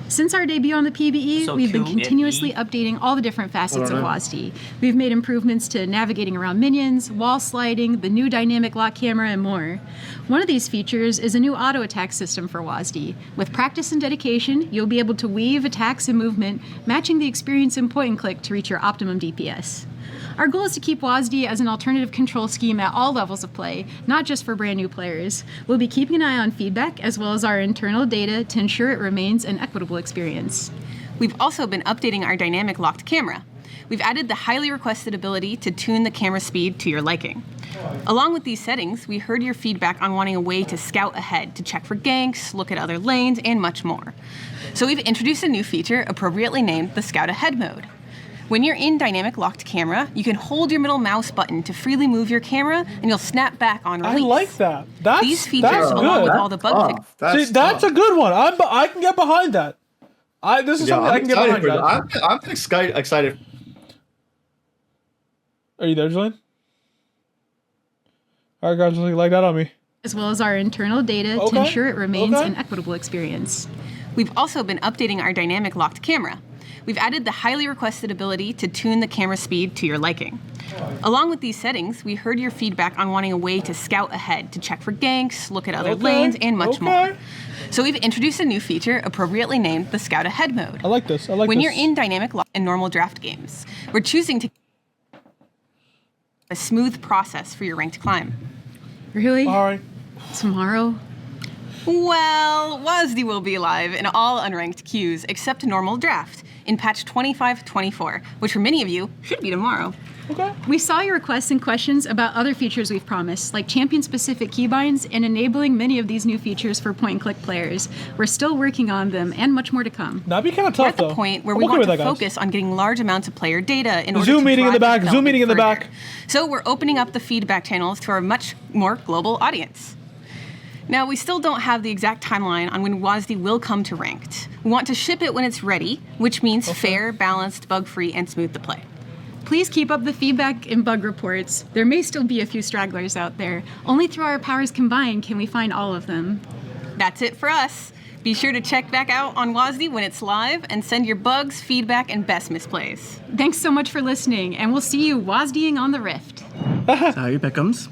Speaker 12: Since our debut on the PvE, we've been continuously updating all the different facets of WASD. We've made improvements to navigating around minions, wall sliding, the new dynamic lock camera, and more. One of these features is a new auto attack system for WASD. With practice and dedication, you'll be able to weave attacks and movement, matching the experience in point and click to reach your optimum DPS. Our goal is to keep WASD as an alternative control scheme at all levels of play, not just for brand new players. We'll be keeping an eye on feedback as well as our internal data to ensure it remains an equitable experience.
Speaker 11: We've also been updating our dynamic locked camera. We've added the highly requested ability to tune the camera speed to your liking. Along with these settings, we heard your feedback on wanting a way to scout ahead, to check for ganks, look at other lanes, and much more. So we've introduced a new feature appropriately named the Scout Ahead mode. When you're in dynamic locked camera, you can hold your middle mouse button to freely move your camera, and you'll snap back on release.
Speaker 1: I like that.
Speaker 11: These features, along with all the bug fixes.
Speaker 1: See, that's a good one. I can get behind that. This is something I can get behind.
Speaker 2: I'm excited.
Speaker 1: Are you there, Julian? All right, guys, like that on me.
Speaker 12: As well as our internal data to ensure it remains an equitable experience.
Speaker 11: We've also been updating our dynamic locked camera. We've added the highly requested ability to tune the camera speed to your liking. Along with these settings, we heard your feedback on wanting a way to scout ahead, to check for ganks, look at other lanes, and much more. So we've introduced a new feature appropriately named the Scout Ahead mode.
Speaker 1: I like this.
Speaker 11: When you're in dynamic lock and normal draft games, we're choosing to a smooth process for your ranked climb.
Speaker 12: Really?
Speaker 1: All right.
Speaker 12: Tomorrow?
Speaker 11: Well, WASD will be live in all unranked queues except normal draft in patch 25.24, which for many of you should be tomorrow.
Speaker 1: Okay.
Speaker 12: We saw your requests and questions about other features we've promised, like champion-specific keybinds and enabling many of these new features for point-and-click players. We're still working on them, and much more to come.
Speaker 1: That'd be kind of tough,
Speaker 11: We're at the point where we want to focus on getting large amounts of player data in order to
Speaker 1: Zoom meeting in the back. Zoom meeting in the back.
Speaker 11: So we're opening up the feedback channels to our much more global audience. Now, we still don't have the exact timeline on when WASD will come to ranked. We want to ship it when it's ready, which means fair, balanced, bug-free, and smooth to play.
Speaker 12: Please keep up the feedback and bug reports. There may still be a few stragglers out there. Only through our powers combined can we find all of them.
Speaker 11: That's it for us. Be sure to check back out on WASD when it's live and send your bugs, feedback, and best misplays.
Speaker 12: Thanks so much for listening, and we'll see you WASDing on the Rift.
Speaker 3: Sorry, Beckham's.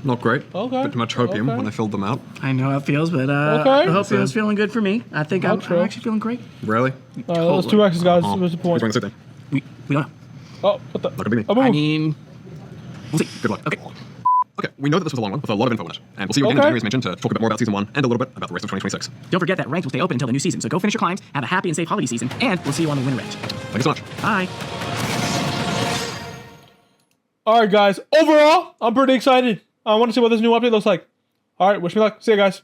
Speaker 4: Not great. Okay. Bit too much hopium when I filled them out.
Speaker 3: I know how it feels, but the hopium's feeling good for me. I think I'm actually feeling great.
Speaker 4: Really?
Speaker 1: Those 2 X's, guys. What's the point?
Speaker 4: Who's going to sit there?
Speaker 3: We don't know.
Speaker 1: Oh, what the?
Speaker 4: Not gonna be me.
Speaker 3: I mean,
Speaker 4: we'll see. Good luck. Okay, we know that this was a long one with a lot of info in it, and we'll see you again in January's mention to talk a bit more about Season 1 and a little bit about the rest of 2026.
Speaker 3: Don't forget that ranked will stay open until the new season, so go finish your climbs, have a happy and safe holiday season, and we'll see you on the Winter Edge.
Speaker 4: Thank you so much.
Speaker 3: Bye.
Speaker 1: All right, guys. Overall, I'm pretty excited. I want to see what this new update looks like. All right, wish me luck. See you guys.